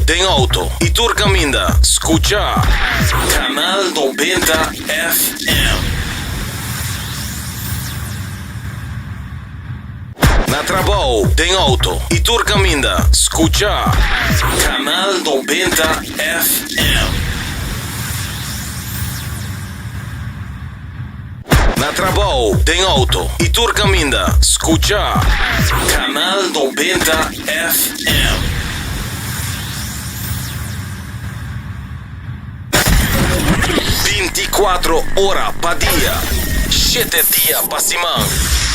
tem auto e tu caminha, escucha Canal 90 FM. Na trabalho tem auto e tu caminha, escucha Canal 90 FM. Na trabalho tem auto e tu caminha, escucha Canal 90 FM. Veinticuatro horas pa dia, 7 dias pa semana,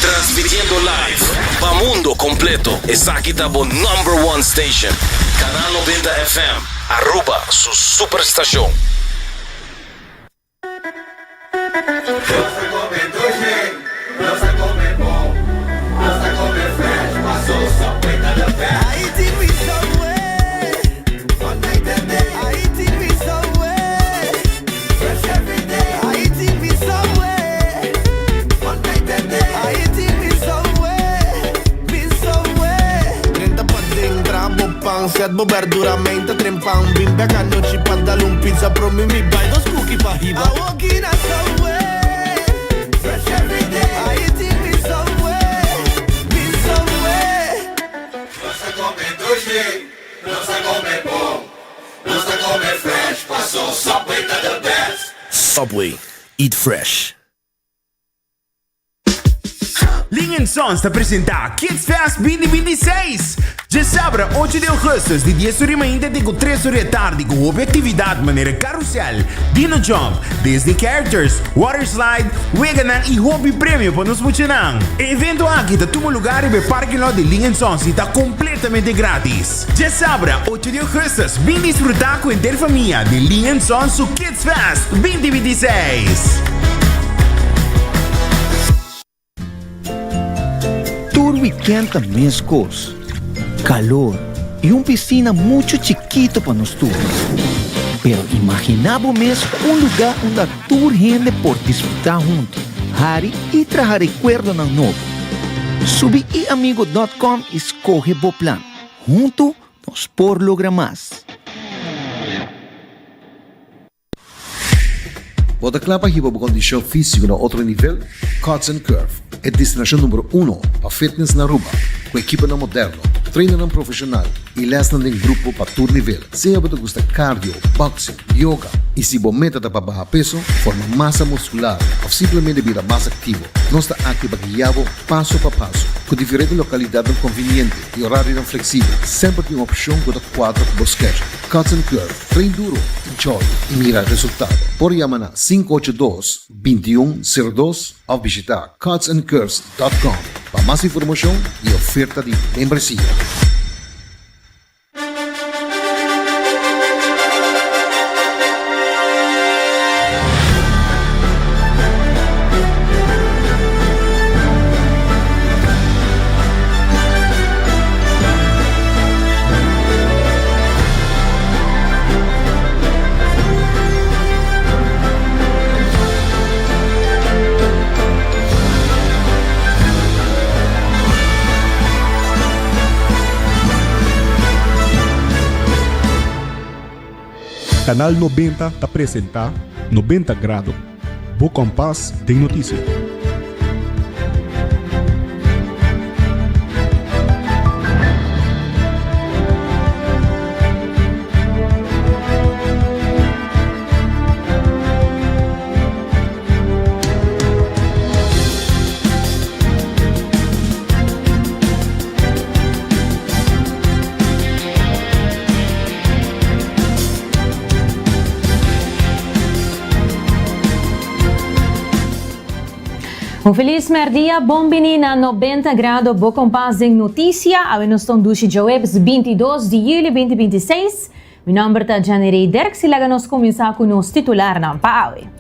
transmitiendo live pa mundo completo. Esa aqui tá bo number one station, Canal 90 FM, arroba su superestação. Nós a comer bom, nós a comer fresh, passou só peita da pé. Aí te vi somewhere, quando I entender. Aí te vi somewhere, fresh every day. Aí te vi somewhere, quando I entender. Aí te vi somewhere. 30 pa dentro, bo pão, set bo verduramente, trempão, bim beca noite pa dar pizza pro mim, me buy dos cookie pa riba. I walk in a somewhere. Every day, I eat me somewhere. Nós a comer doce, nós a comer bom, nós a comer fresh. Passou Subway tá the best. Subway, eat fresh. Linha Sons te apresenta Kids Fest 2026. Já sabe, 8 de agosto, de 10 horas da manhã até 3 horas da tarde, com atividade maneira carrossel, Dino Jump, Disney Characters, Water Slide, Weganan e Hobby Prêmio para nos funcionar. O evento aqui está todo lugar e o parque lot de Linha Sons está completamente grátis. Já sabe, 8 de agosto, vem disfrutar com a interfamília de Linha Sons o Kids Fest 2026. Weekend também cos, calor e piscina muito chiquito para nós todos. Pero imaginamos lugar onde toda gente pode desfrutar junto, hari e trazer recuerdo ng novo. Subi iamigo.com e escoge o plan. Junto nos por lograr mais. Bota clapa hiba o condição física no outro nível? Cuts and Curve é destinação número 1 para fitness na Aruba, com equipa na moderno, treino profissional e lesson em grupo para todo nível. Seja você gosta cardio, boxing, yoga e se você meta para baixar peso, forma massa muscular ou simplesmente vira mais ativo, nós estamos aqui para guiá-lo passo a passo, com diferentes localidades convenientes e horários flexíveis, sempre tem uma opção com a quadra para buscar. Cuts and Curve, treino duro, enjoy e mira resultado. Por chamar 582-2102 ou visitar cutsandcurves.com para mais informação e oferta de membresia. Canal 90 te apresenta 90 Grado, Bo Compás de Notícia. Um feliz merdia, bom na 90 Grado, Bo Compás em Notícia. A nós estamos do Webs 22 de julho 2026. Meu nome é Janirei Derek, se laga nós começar com os titular na PAUE.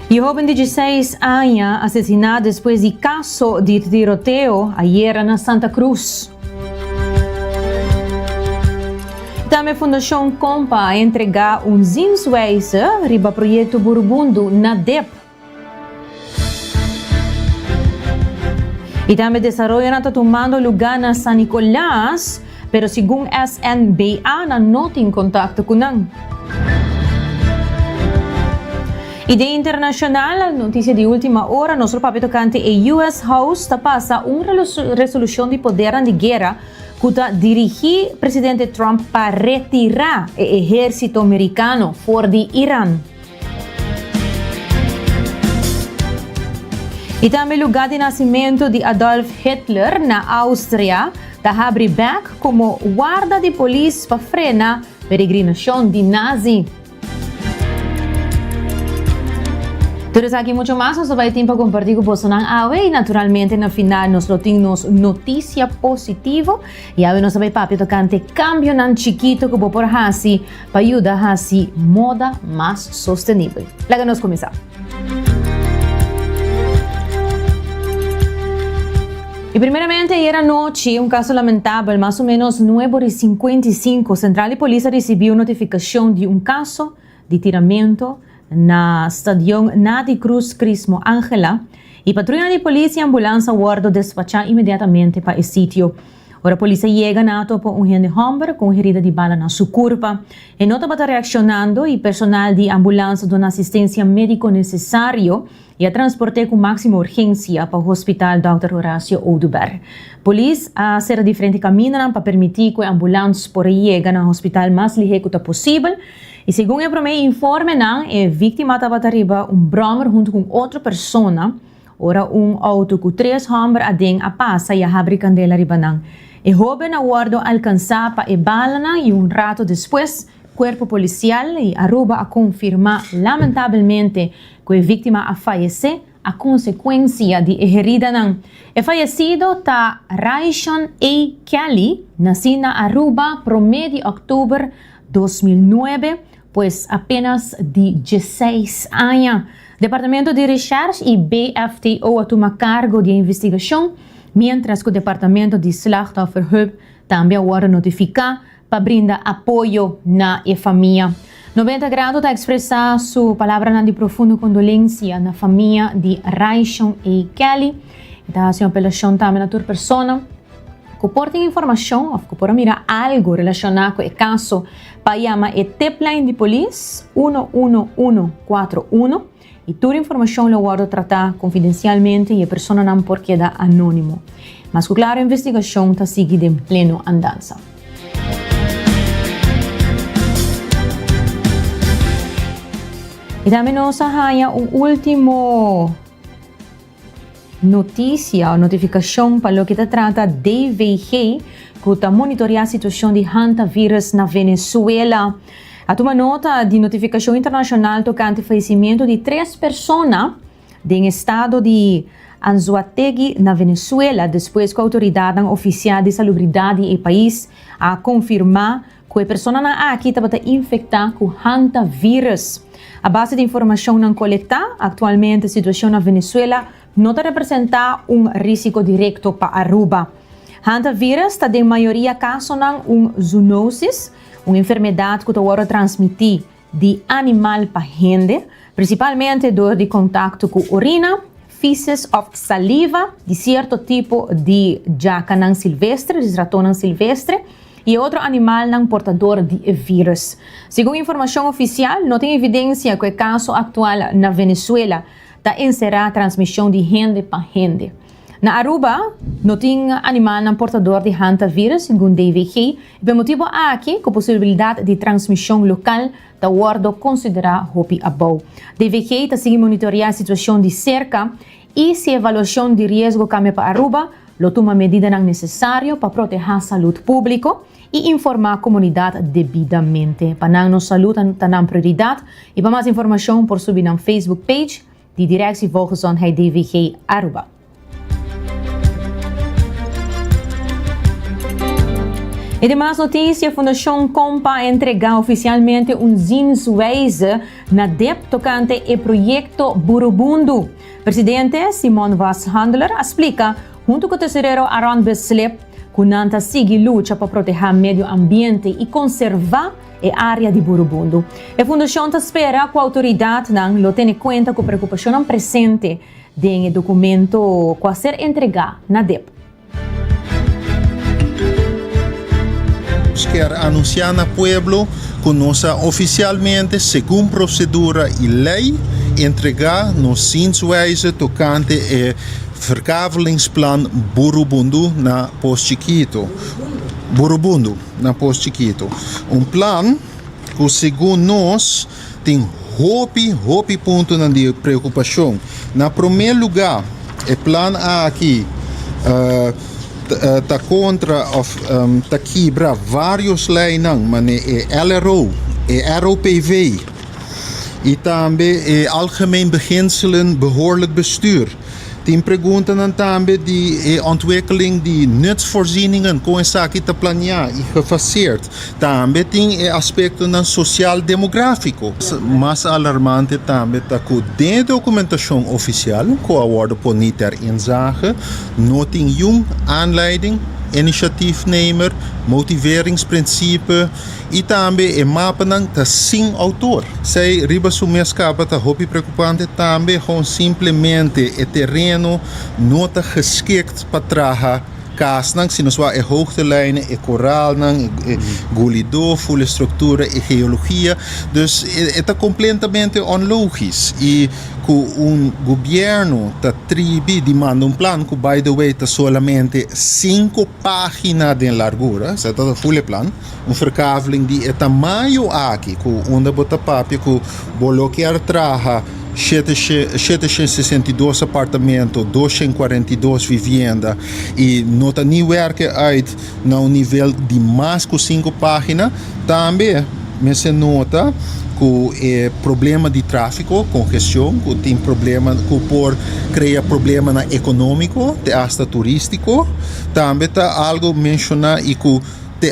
E o jovem de 16 anos assassinado depois de caso de tiroteio ayer na Santa Cruz. Também a Fundação Compa entregar zinswijze riba projeto Burubundo na DEP. E também desarrollo está tomando lugar na San Nicolás, pero segundo SNBA não tem contato com nang. E de internacional, notícia de última hora, nosso papel tocante é US House está passa resolução de poder de guerra que está dirigir presidente Trump para retirar o exército americano fora de Irã. E também lugar de nascimento de Adolf Hitler na Áustria está abre back como guarda de polícia para frenar peregrinação de nazi. Tudo aqui muito mais, nós vamos ter tempo para compartilhar com vocês e naturalmente no final nós temos notícia positiva e agora nós vamos papo tocante cambio nan chiquito que vou por hasi para ajudar hasi moda mais sustentável. Lá nós começar. E primeiramente, era noite, caso lamentável, mais ou menos 9h55, Central de Polícia recebeu notificação de caso de tiramento na Estação Nadi Cruz Crismo Ángela e patrulha de polícia e ambulância guarda despachar imediatamente para o sítio. Ora, a polícia chega na topo gente homem com herida de bala na sua curva. E nota para reaccionando e personal de ambulância dando assistência médica necessária e a transporte com máxima urgência para o hospital Dr. Horácio Ouduber. Polícia a ser diferente caminho para permitir que a ambulância por chegar no hospital mais ligeiro possível. E segundo o primeiro informe, a vítima estava arriba brommer junto com outra pessoa. Ora, auto com 3 homens a passa e a abre candela arriba. E jovem aguardo alcançar para a bala e rato depois, corpo policial e Aruba a confirmar lamentavelmente que a vítima a falecido a consequência de herida. O falecido está Raishon A. Kelly, nascido na Aruba, 1 de outubro de 2009, pois apenas de 16 anos. Departamento de Recherche e BFTO a tomar cargo de investigação, mientras que o Departamento de Slachtofferhulp também agora notificar para brindar apoio na família. 90 graus está expressar sua palavra de profunda condolência na família de Raishon A. Kelly. Está assim uma apelação também na outra pessoa que portem informação ou que por mirar algo relacionado com o caso para chamar a tipline de polícia 11141 e toda a informação lo guardo tratar confidencialmente e a pessoa não pode quedar anônimo. Mas claro, a investigação está seguida em pleno andança. E também nos arranha último notícia ou notificação para o que trata DVG, que está monitoreando a situação de hantavirus na Venezuela. A uma nota de notificação internacional tocante ao falecimento de 3 pessoas do estado de Anzoátegui, na Venezuela, depois que a autoridade oficial de salubridade do país a confirmar que a pessoa aqui estava infectada com hantavirus. A base de informação não coletada, atualmente a situação na Venezuela não representa risco direto para Aruba. Hantavirus está, em maioria casos, zoonosis, uma enfermidade que agora transmite de animal para gente, principalmente dor de contato com urina, feces ou saliva de certo tipo de jaca silvestre, de ratona silvestre, e outro animal não portador de vírus. Segundo informação oficial, não tem evidência que o caso atual na Venezuela está encerrar a transmissão de gente para gente. Na Aruba, não tem animal não portador de hantavirus, segundo DVG, e por motivo aqui, com possibilidade de transmissão local, está guardo considerar hopi abou. DVG está seguindo monitorear a situação de cerca e se a avaliação de risco cambia para Aruba, lo toma medida necessária para proteger a saúde pública e informar a comunidade devidamente. Para não saúde está na prioridade e para mais informação por subir na Facebook page de Direção Volgezon bij DVG Aruba. E demais notícia, a Fundação Compa entregar oficialmente zinswijze na DEP tocante o projeto Burubundo. Presidente Simon Vaz Handler explica, junto com o tesoreiro Aaron Beslep, kunanta sigue luta para proteger o meio ambiente e conservar a área de Burubundo. A fundação espera que a autoridade não tenha conta com a preocupação presente do documento que a ser entregado na DEP. Quer anunciar no pueblo que nós oficialmente, segundo procedura e lei, entregar nos zienswijze tocante e verkavelingsplan Burubundo na Post-Chiquito. Burubundo na Post-Chiquito. Plan que, segundo nós, tem hopi ponto de preocupação. Na primeiro lugar, o plan aqui está contra está quebra vários leis, mas é LRO, é ROPV e também é algemeen beginselen behoorlijk bestuur. Tem pergunta também de ontwikkeling de nutsvoorzieningen com essa aqui te planear e gefaseerd. Também tem aspecto social-demográfico. Mais alarmante também está que de documentação oficial, que a worden por niet ter inzage, não tem aanleiding, initiatiefnemer, motiveringsprincipe e também mapa tá sem autor. Sei riba sumescapa tá hobby preocupante também com simplesmente o terreno não está geschikt para trabalhar kaas nang sinuswa e hoogtelijnen, e koraal nang, e gulido, full estructura e geologia. Dus het is completamente onlogisch. E com governo ta tribi demanda plan que, by the way, está solamente 5 páginas de largura, é todo full plan, verkaveling de tamanho aqui, com onde bota papel que bloquear traja 762 apartamentos, 242 viviendas e não está nem werken uit no nível de mais que 5 páginas. Também se nota que o problema de tráfego, congestão, que tem problema que por criar problema econômico, até turístico. Também está algo mencionar e que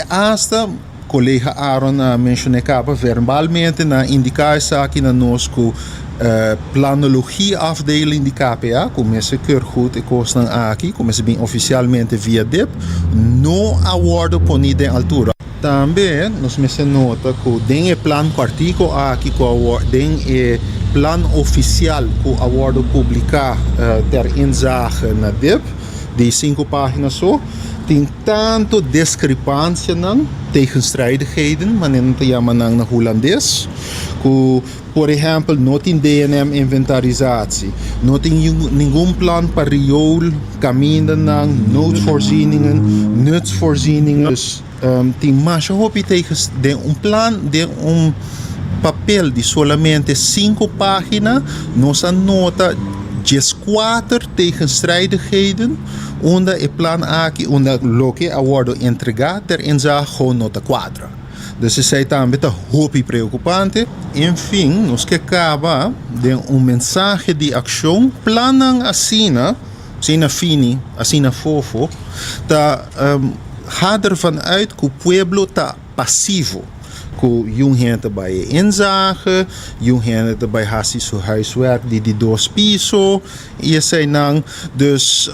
hasta colega Aaron mencionou verbalmente na indicar aqui na nós que planologie afdeling de KPA, como se keur goed costan aqui, como se bem oficialmente via DEP, não awardo ponida em altura. Também nós me nota que tem o plan quartico aqui tem o plan oficial que awardo publicar ter inzage na DEP de 5 páginas só. Tem tanto discrepância não, tegenstrijdigheden, mas não te jaman na holandês, que, por exemplo, não tem DNM inventarisatie, não tem nenhum plan para riool, caminho, nutsvoorzieningen. Dus tem mais hoop tegen plan de papel de solamente 5 páginas, nos anota 4 tegenstrijdigheden onder het plan aqui, onder lo que awardo entregar ter inzage gewoon nota 4. Dus isso aí também está muito preocupante. Enfim, nos que acaba de mensagem de ação, planam assina fini, assina fofo, tá gaat ervan uit que o pueblo está passivo. Que jong gente bij inzage, jong gente bij hassi zo huiswerk die 2 piso, e assim não. Dus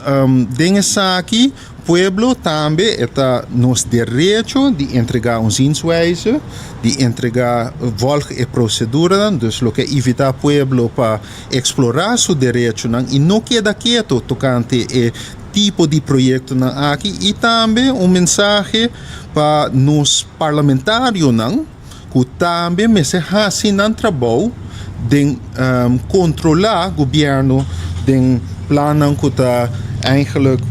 dingen aqui, pueblo também está nos direito de entregar zienswijze, de entregar volg e procedura, dus lo que evitar pueblo para explorar seu direito e não queda quieto tocante e tipo de projeto aqui e também mensagem para nos parlamentários que também me se assim não trabalho de controlar o governo de plannen que está eigenlijk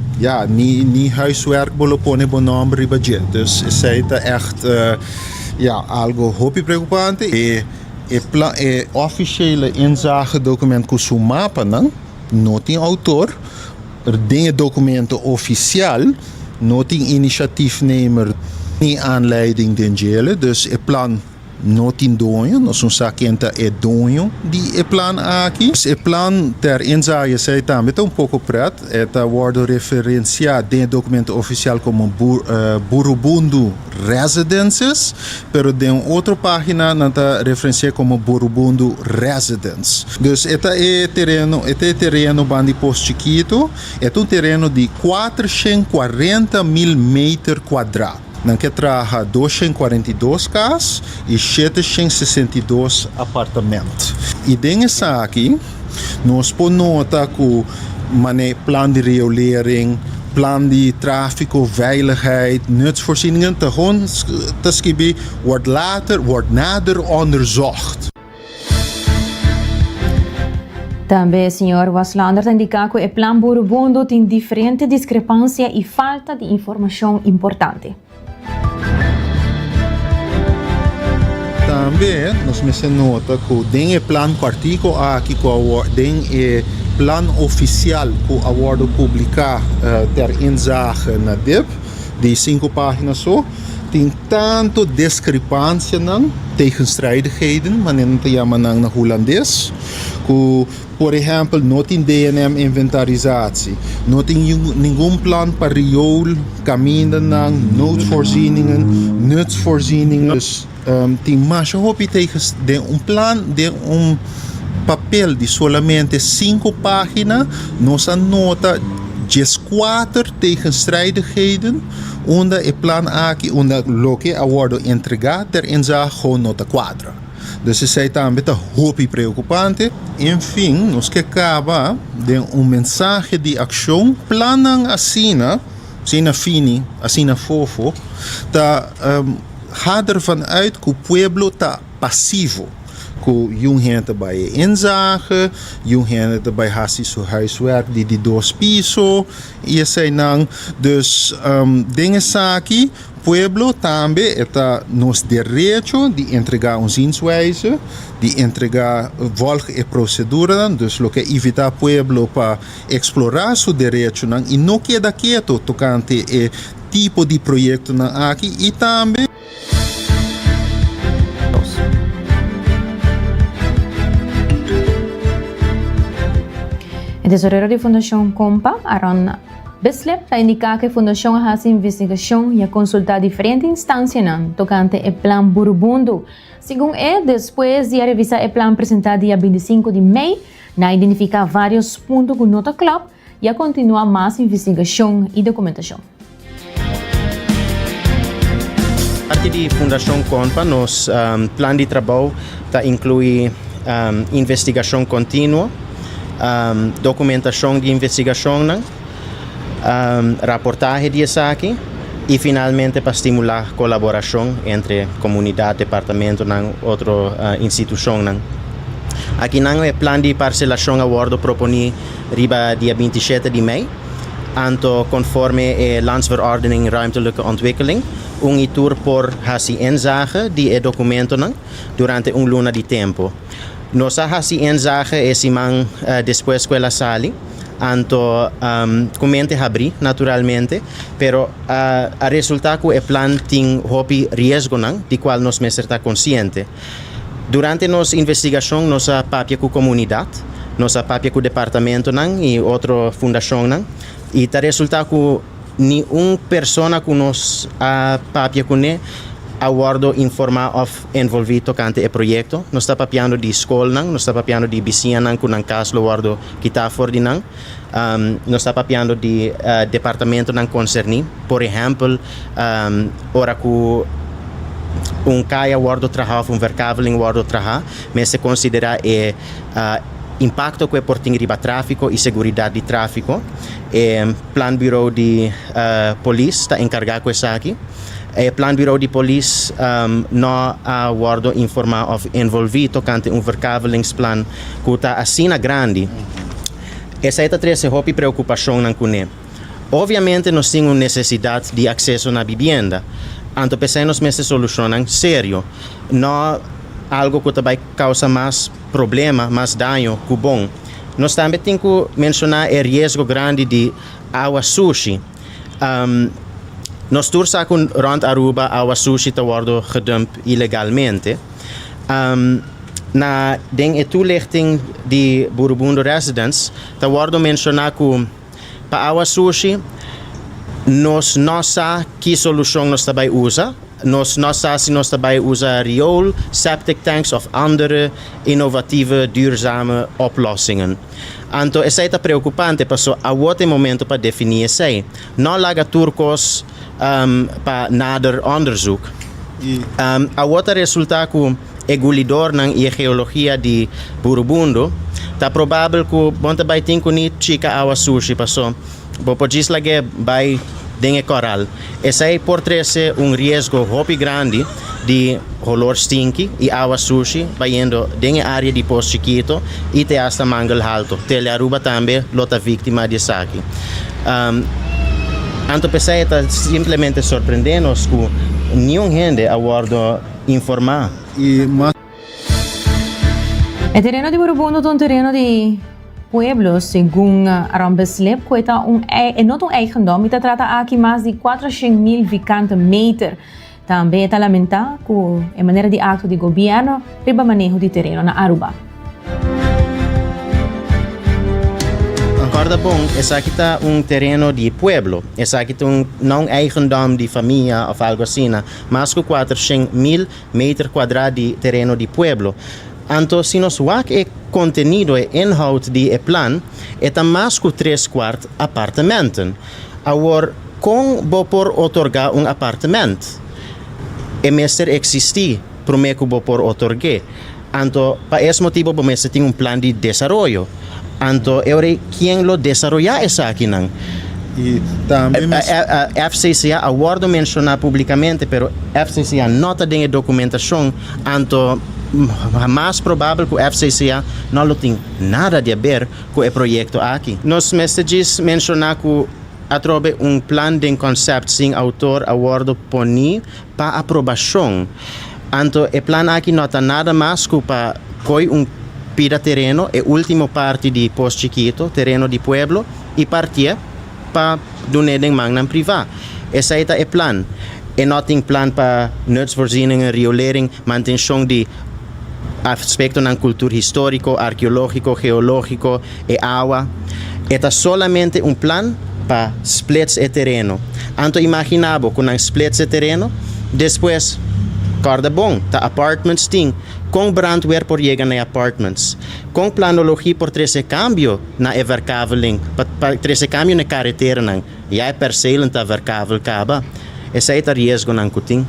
niet huiswerk belopone bonombre budget. Dus isso é echt algo muito preocupante. E officiële inzagedocumento que o mapa não tem autor. Tem documento oficial, não tem initiatiefnemer, niet aanleiding den gele. Dus het plan não tem dono, nós não sabemos quem é dono de plan aqui. O plan ter inzage sei também um pouco preto, é word referenciado em documento oficial como Burubundu Residences, pero de outra página não está referenciado como Burubundu Residence. Dus é terreno bandi posto chiquito, é terreno de 440 mil metros quadrados. Não que traga 242 casas e 762 apartamentos. E dentro aqui, nós podemos notar que o plan de regulering, plan de tráfico, veiligheid, nutsvoorzieningen, wordt nader onderzocht. Também, senhor Waslander, indica que o plan Burubundu tem diferente discrepância e falta de informação importante. Também, nós me nota que tem o plan quartico aqui, tem o plan oficial que o acordo publicar ter inzage na DIP, de 5 páginas só, tem tanto discrepância não, tegenstrijdigheden, mas não te chama na holandês, que, por exemplo, não tem DNM inventarisatie, não tem nenhum plan para riool, caminho, noodvoorzieningen, nutsvoorzieningen. Tem mais de plan de papel de solamente 5 páginas, nossa nota 14 tegenstrijdigheden, onde o plan aqui, onde lo que acordo entregar, ter inzage gewoon nota 4. Dus isso aí também está muito preocupante. Enfim, nós que acaba de mensagem de ação, planam assina fini, assina fofo, tá gaat ervan uit que o pueblo está passivo. Que gente bij inzage, gente bij hassi zo huiswerk die 2 piso, e assim não. Dus dingen aqui, pueblo também está nos direito de entregar zienswijze, de entregar volg e procedura, dus lo que evitar pueblo para explorar seu direito e não queda quieto tocante e tipo de projeto aqui e também O tesoreiro da Fundação Compa, Aaron Bislep, indica que a Fundação faz investigação e consultar diferentes instâncias tocante o plan Burubundu. Segundo depois de revisar o plan apresentado dia 25 de maio, identificar vários pontos com nota club e continuar mais investigação e documentação. Parte da Fundação Compa, nosso plano de trabalho inclui investigação contínua, documentação de investigação, reportagem de saque e finalmente para estimular colaboração entre comunidade, departamento e outra instituição. Aqui não é plano de parcelação a bordo proponi riba dia 27 de maio, anto conforme a Landsverordening Ruimtelijke Ontwikkeling, tour por hasi inzage de documento durante luna de tempo. Nossa hasi inzage é simang depois que ela sali, anto comente abrir naturalmente, pero a resultado que o plan tem hopi riesgo de qual nós mesmo está consciente. Durante nossa investigação, nossa papia com comunidade, nossa papia com departamento e outra fundação, e tá resultado que nenhuma pessoa que nós papia com aguardo informar of envolvido tocante o projeto. Nós está papiando de escola, nós está papiando de vizinha com um caso aguardo que está fora de nós está papiando de departamento não concerni. Por exemplo, ora que caia aguardo trabalho, verkaveling aguardo trabalho, mas se considera impacto que porting riba tráfico e segurança de tráfico. Plan Bureau de Polícia está encarregado com isso aqui. O Plan Bureau de Polícia não aguardo informar of envolvido tocante verkavelingsplan que está assim grande. Essa é a hopi preocupação com ele. Obviamente nós temos necessidade de acesso na vivenda. Anto pensamos nessa solução sério, não algo que vai causar mais problema, mais dano que bom. Nós também temos que mencionar o risco grande de água sushi. Nós tursa com rond Aruba água sushi está sendo gedumpt ilegalmente. Na den toelichting di Borobundo Residence, ta wordt mencionado que pa awa sushi nossa que solução nos daarbij usa. Nossa si nos daarbij usa riool, septic tanks of andere innovatieve, duurzame oplossingen. Anto is het preocupante, paso a wat momento pa definir zij. No laga turcos pa nader onderzoek. A wat resulta ku egulidor ng geologia di Borobundo, ta probabel ku bonta bay tinko ni chica awa sushi paso. Bo podis lage bay dengue coral. Essa é por trece riesgo hopi grande de olor stinky e awa sushi bayendo dengue área de Poço Chiquito e te hasta Mangal Alto. Tele Aruba também lota vítima de saque. Anto pesa está simplesmente surpreendendo-nos que nenhum gente aguarda informar. El terreno de Borobundo es un terreno de pueblos, según Arambeslep, que es not un eigendom, y trata aquí más de 400.000 vacante meter. Também está lamentado que, en manera de acto de gobierno, riba manejo de terreno na Aruba. Concorda bom, essa aqui está terreno de pueblo, essa aqui não eigendom de família ou algo assim, mas com 400.000 metros quadrados de terreno de pueblo. Então, se nós vemos o conteúdo e inhoud de plan, é mais que 3/4 apartamento. Agora, com por otorgar apartamento, é mesmo existir, para mim que por otorgar. Então, para esse motivo, você tem plan de desenvolvimento. Então, quem lo desarrolla essa aqui não? E também FCCA aguardo mencionar publicamente, pero FCCA nota de documentação, então mais provável que o FCCA não tem nada a ver com o projeto aqui. Nos messages mencionar que atrobe plan de conceito sem autor aguardo poni para aprovação. Então, o plan aqui não tem nada mais que para pida terreno, é última parte de Poço Chiquito, terreno de pueblo, e partir para doneren magnan privado. Esse é o plan. E não tem plan para nutsvoorzieningen, riolering, manutenção de aspecto na cultura histórico, arqueológico, geológico e água. É solamente plan para splits e terreno. Então, imaginabo com splits e terreno, depois, corda bom, tá apartments ting. Com brandweer por llegar na apartments. Com planologia por trece cambio na everkaveling, trece cambio na carretera nang, ya perceilen ta verkavel kaba. Essa é o risco nang kuting.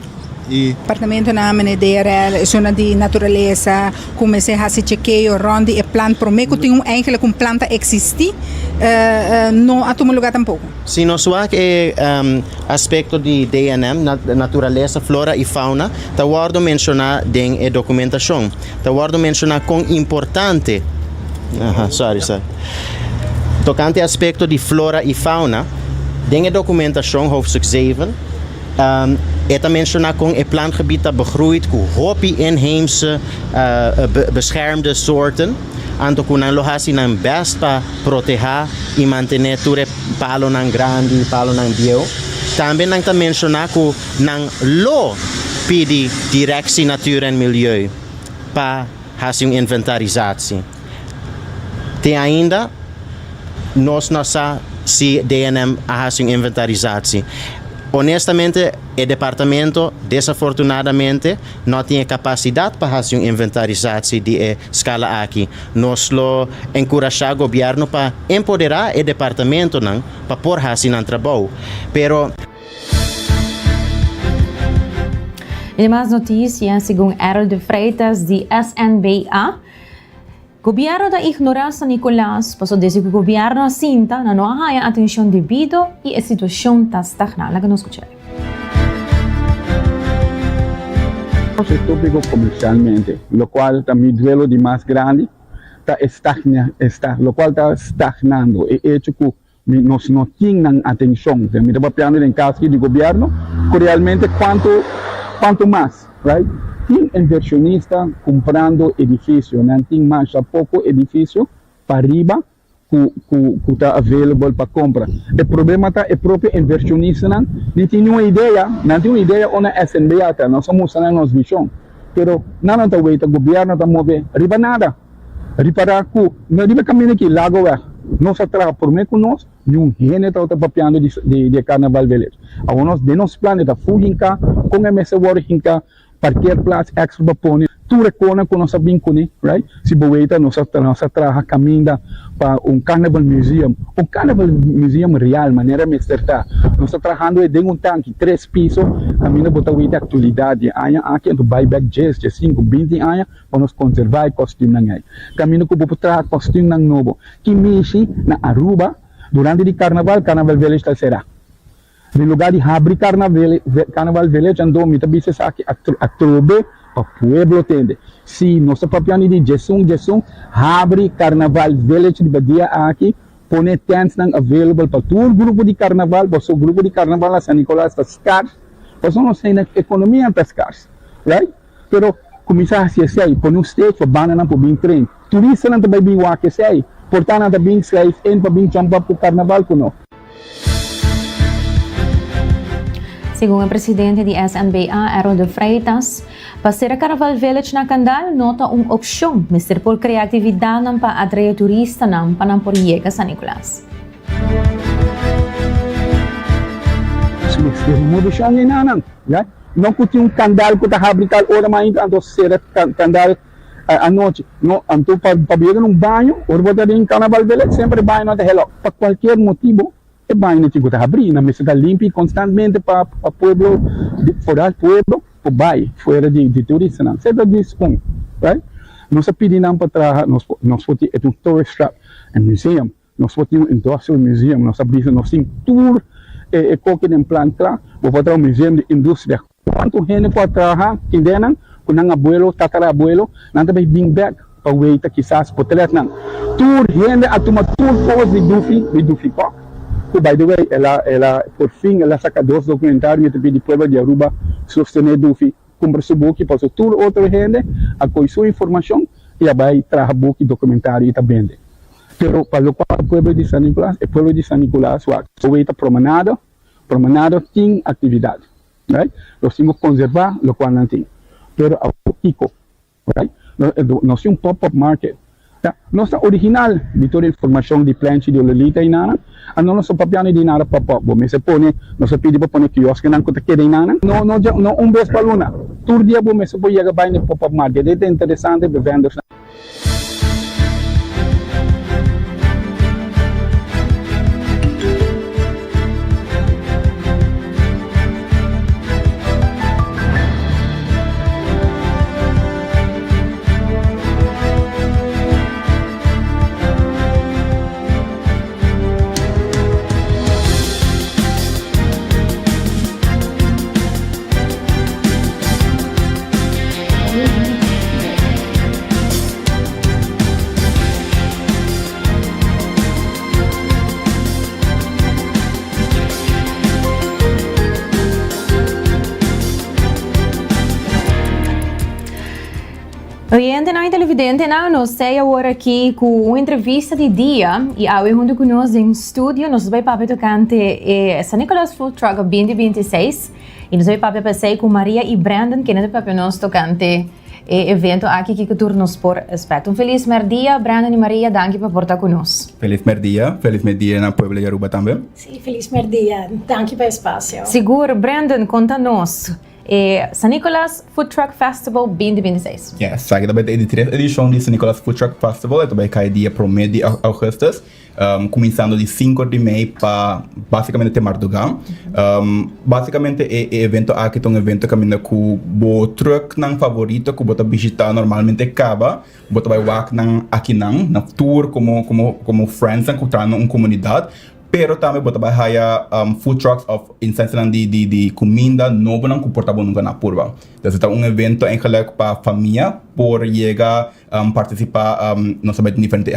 O apartamento na menedeira é zona de natureza, comecei a se chequeio, ronde e planta, por mim que tem eigenlijk planta existir, não há um lugar tampouco. Se nós vemos aspecto de DNM, natureza, flora e fauna, tá guardo mencionar em documentação, tá guardo mencionar com importante, sorry. Tocante aspecto de flora e fauna, em documentação hoofdstuk 7, het mencionar com o plangebied dat begroeid com hopi inheemse beschermde soorten. Anto kun ang lohasi ng best pa proteger e mantener ture palo ng grande, palo ng bio. Também nang ta mencionar ko nang lo pidi directie natuur en milieu pa hasing inventarizatie. Te ainda nos nasa si DNM a hasing inventarizatie. Honestamente, o departamento, desafortunadamente, não tem capacidade para fazer uma inventarização de escala aqui. Nós lo encorajar o governo para empoderar o departamento para pôr fazer um trabalho. Pero E mais notícias, segundo Errol de Freitas, de SNBA, governo da ignorância Nicolás passou desde que o governo assinta na não há atenção devido e a situação está estagnada. Lá que nós escutamos. Estúpido comercialmente, lo cual también duelo de más grande, lo cual está estagnando. E hecho que nos no tienen atención. Me estaba pensando en caso de gobierno, que realmente cuánto más, right? Tem inversionista comprando edifício, não tem mais a pouco edifício para arriba que está available para compra. O problema está o próprio inversionista não tem uma ideia onde a SNBA está, nós somos na nossa visão. pero nada ta wait, o gobyerno ta move, riba nada. Ripara ku, na riba kami ki lago nós trabalhamos por meio conosco, um gene está papiando de Carnaval Village. A nós de nosso plano está fugindo com a mesa working qualquer place extra para pôr. Tu recona com nossa vincune, right? Se boeta nós trabalhamos caminho para Carnaval Museum real, maneira de estar. Nós trabalhando de tanque 3 pisos, caminho para botar atualidade. Aqui no buyback 10, 5, 20 anos para nós conservar o costume nangai. Caminho para botar costume nang novo. Que mexe na Aruba durante o Carnaval Village será. No lugar de abrir Carnaval Village andou muita bisa aqui a trobe para pueblo tende. Se nossa própria de Jesum abre Carnaval Village de Badia aqui, põe tents nang available para todo grupo de Carnaval, o grupo de Carnaval San Nicolás está scarce, porque não sei na economia está scarce, right? Pero começar a se aí, põe stage para banana para bem trem, turista não também bem wake sei, portanto não bem safe para bem jump up para Carnaval kuno. Segundo o presidente de SNBA, Aaron de Freitas, para ser a Carnaval Village na Candal, nota uma opção, mister por criatividade para atrair turista para por Iega San Nicolás. Uma opção é não, não que tinha Candal que está fabricado ora mais então ser Candal à noite, não, então para beber num banho, ou botar em Carnaval Village sempre banho não hello, para qualquer motivo. E banho não está abrindo, na mesa está limpa constantemente para o pueblo, fora do pueblo, para bairro, fora de turista, não. Você está dizendo, right? Nós pedimos para trabalhar, nós temos um tourist trap, museum, nós temos um industrial museum, nós temos um tour, qualquer planta, vou fazer um museu de indústria. Quanto gente pode trabalhar, que deram, com um abuelo, tatarabuelo, não também bring back, para o eita, quizás, por telefone. Tour, gente, a tomar tour pós de Dufi Cock. By the way, ela por fim, ela saca 2 documentários de pueblo de Aruba, sostener Dufi, compra seu book, para tour outra gente, acolhe sua informação e vai trazer book documentário e também. Pero para o pueblo de San Nicolás, o pueblo de San Nicolás, o eita promenada tem atividade, right? Nós temos que conservar o qual não tem. Pero o Kiko, right? Nós temos pop-up market. Nossa original, Vitória informação de planche de Lolita e nada, a nossa papiano de nada pop-up, bom, se põe, nós pedimos para pôr quiosque não conta que nada, não vez para luna, todo dia bom, se põe chegar bem no pop-up market, é interessante para vender. Oyente não televidente, não sei agora aqui com uma entrevista de dia e aí junto conosco em estúdio nós vamos para tocante San Nicolás Food Truck 2026 e nós vamos para passeio com Maria e Brandon que não para nós tocante evento aqui que turnos por aspecto. Feliz merdia, Brandon e Maria, danke por portar conosco. Feliz merdia na Pueblo de Aruba também. Sim, feliz merdia, danke pelo espaço. Seguro, Brandon, conta-nos. San Nicolás Food Truck Festival 2026. Yes, aqui também tem a 3ª edição de San Nicolás Food Truck Festival, também cai dia 1º de agosto, começando de 5 de maio para basicamente Mardugan. Basicamente é evento aqui é um evento que caminha com o truck não favorito que você visitar normalmente acaba, você vai walk aqui na tour como friends encontrando uma comunidade. Pero também bota bahaya food trucks of incensan de comida novo não comportava nunca na curva. Então é evento em relação para família por chegar participar nós também tem diferentes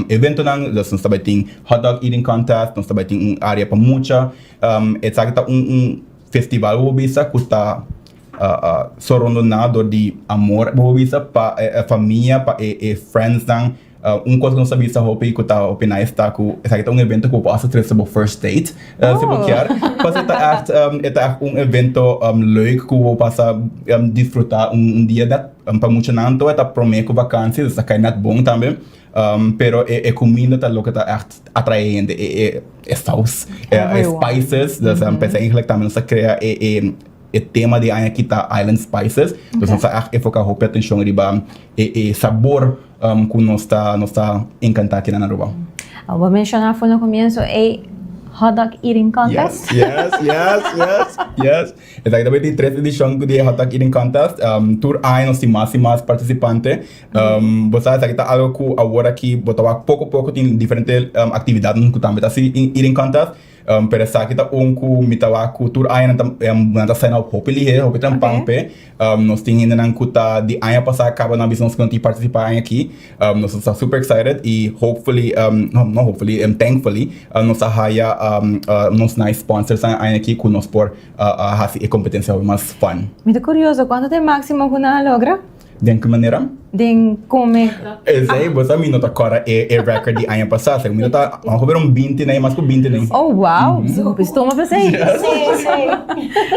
evento não nós também tem hot dog eating contest nós também tem área para muita é festival o bisa custa sorondonado de amor o bisa para família para friends não coisa que não sabia se hopi que tá hopi na está com essa aqui um evento que passa três sobre first date se boquear mas é evento leuk que passa desfrutar dia da para muito não então é prometo vacâncias essa cai net bom também pero comida tá louca tá echt atraente sauce spices das pensa eigenlijk também se cria o tema de aqui tá Island Spices então nós focar roupa atenção riba sabor que nós está encantado aqui na Aruba. Eu vou mencionar foi no começo hot dog eating contest. Yes. Exactamente, 3 edições de hot dog eating contest. Tour aí nós temos mais participantes. Você sabe que algo que agora aqui botar pouco tem diferentes atividades que também está eating contest. Pero essa aqui tá mitawa kultur ay nanta sign up hopefully tam pangpe nós tem ainda nan kuta di aya passar acaba na business que participar aqui nós estamos super excited e hopefully thankfully nós haya nos nice sponsors aqui que nós por hasi competência mais fun. Muito curioso, quanto tem máximo que na logra? De que maneira? De como Exato, você me nota agora record de ano passado, você me nota, vamos ver 20 nem mais que 20 nem. Oh wow, estou uma pessoa. Sim.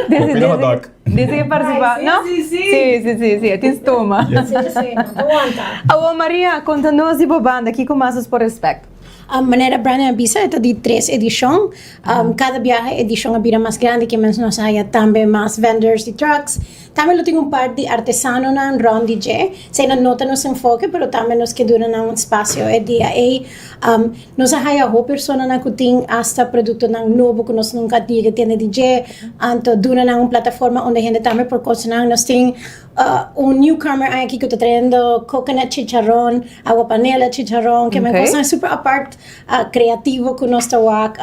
Desde que participar, não? Sim, tens toma. Sim, aguanta. Alô Maria, conta-nos e bobanda, aqui começas por respeito. Maneira Brana Bisa é de 3 edições. Cada viagem edição a bira mais grande que nós há também mais vendors de trucks. Também tem par de artesanos na Ron DJ. Se não nota nos enfoque, mas também nos que duram um espaço é dia e nós há a pessoa na que tem hasta produto na novo que nós nunca diga tem DJ. Então dura na plataforma onde a gente também por coisa nós tem newcomer aqui que está trazendo coconut chicharrón, agua panela chicharrón, que me coisa super apart criativo que nós estamos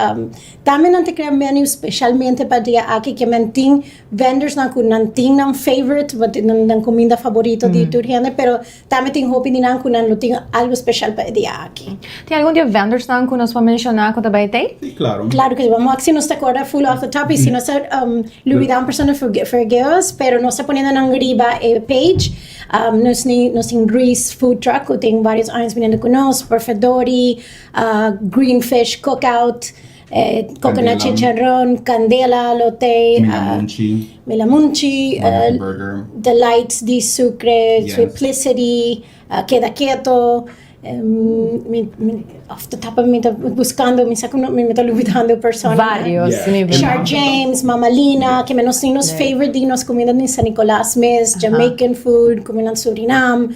também não te cria menu especialmente para dia aqui que tem vendors na que não tem favorite, não comida favorito de toda gente, pero também tem hope de não que não tem algo especial para dia aqui. Tem algum dia vendors na que nós vamos mencionar que também tem? Claro. Claro que vamos aqui nós está agora full off the top e se nós olvidar uma pessoa forgive-us, pero nós está ponendo na riba page. Nós tem Grease Food Truck, que tem vários anos vindo conosco, Perfedori, Green Fish Cookout, Coconut Chicharrón, Candela, Lotte, Milamunchi, Delights de Sucre, Simplicity, Queda Quieto. Off the top of me, buscando, me está olvidando personas. Vários. Char James, Mamalina, que menos tem nos favorite de nos comida de San Nicolás Mes, Jamaican food, comida de Surinam,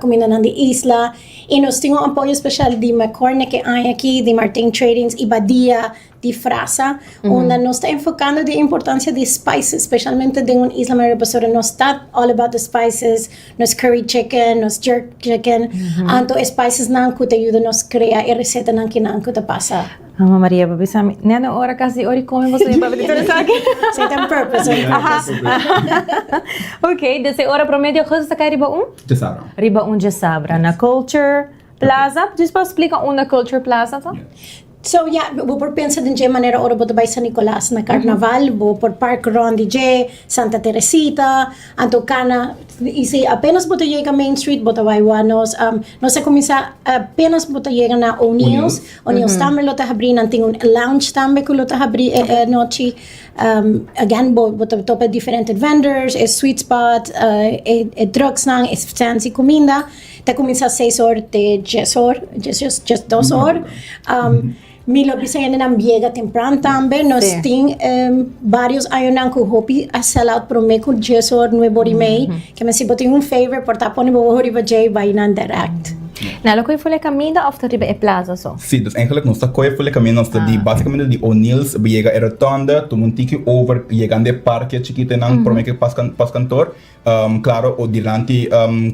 comida de Isla. E nós temos apoio especial de McCormick que há aqui, de Martin Tradings e Badia, de Frasa, onde nós estamos enfocando de importância de spices, especialmente de uma isla mariposa, nós está all about the spices, nos curry chicken, nos jerk chicken, então spices não que te ajudam a criar a receita não que te passa. Mama Maria, babi sa amin. Nena, ora kasi, ori come mo sa iba dito sa akin. Sa itang purpose. Okay, desse ora promedio kasi sa kay riba De Sabra. Riba de Sabra, na Culture Plaza. Just pa explica na Culture Plaza to? So, vou por pensar de maneira ora vou para San Nicolás na Carnaval, vou por Park Ron DJ, Santa Teresita, Antocana, e se apenas vou chegar Main Street, vou Waiwanos, nós começar apenas vou chegar na O'Neill's também lo tá abrindo, tem lounge também que lo tá abrindo noite, again, vou topa diferentes vendors, sweet spot, drugs nang, fancy comida, tá começar 6 horas de 10 horas, just 2 horas. Milo Bisaya na biega temprano também, nós tem vários ayonan que hopi a sell out pro me com 10 horas, 9 horas e meia, que me se botem favor, por tapone bo horiba jay by nan direct. Nalo ko foi caminho of the riba plaza so. Sim, dus eigenlijk nós foi o caminho nós de basicamente de O'Neill's biega era tonda, tu um tiki over chegando de parque chiquito nan pro me que pas cantor. Claro, o dilante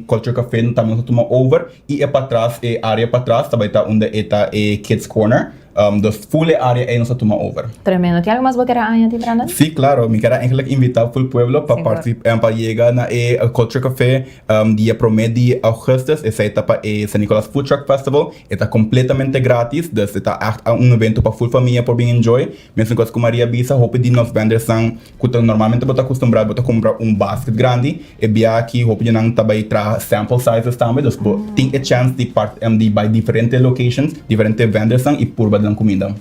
Culture Café também nós toma over e para trás área para trás também tá onde está Kids Corner. de full área ahí nos toma over. Tremendo. ¿Tiene algo más que quieras añadir, Brandon? Sí, claro. Me queda eigenlijk invitar full pueblo para participar, para llegar a Culture Café dia 1 de augustus. Essa etapa é San Nicolas Food Truck Festival. Está completamente grátis. Dus está evento para full família por bem enjoy. Mesmo coisa com Maria Bisa, hope de nos venders são que normalmente bota acostumbrado a comprar basket grande. E bia aqui hope de não também tra sample sizes também. Dus tem a chance de buy diferentes locations, diferentes vendors e purba de comida.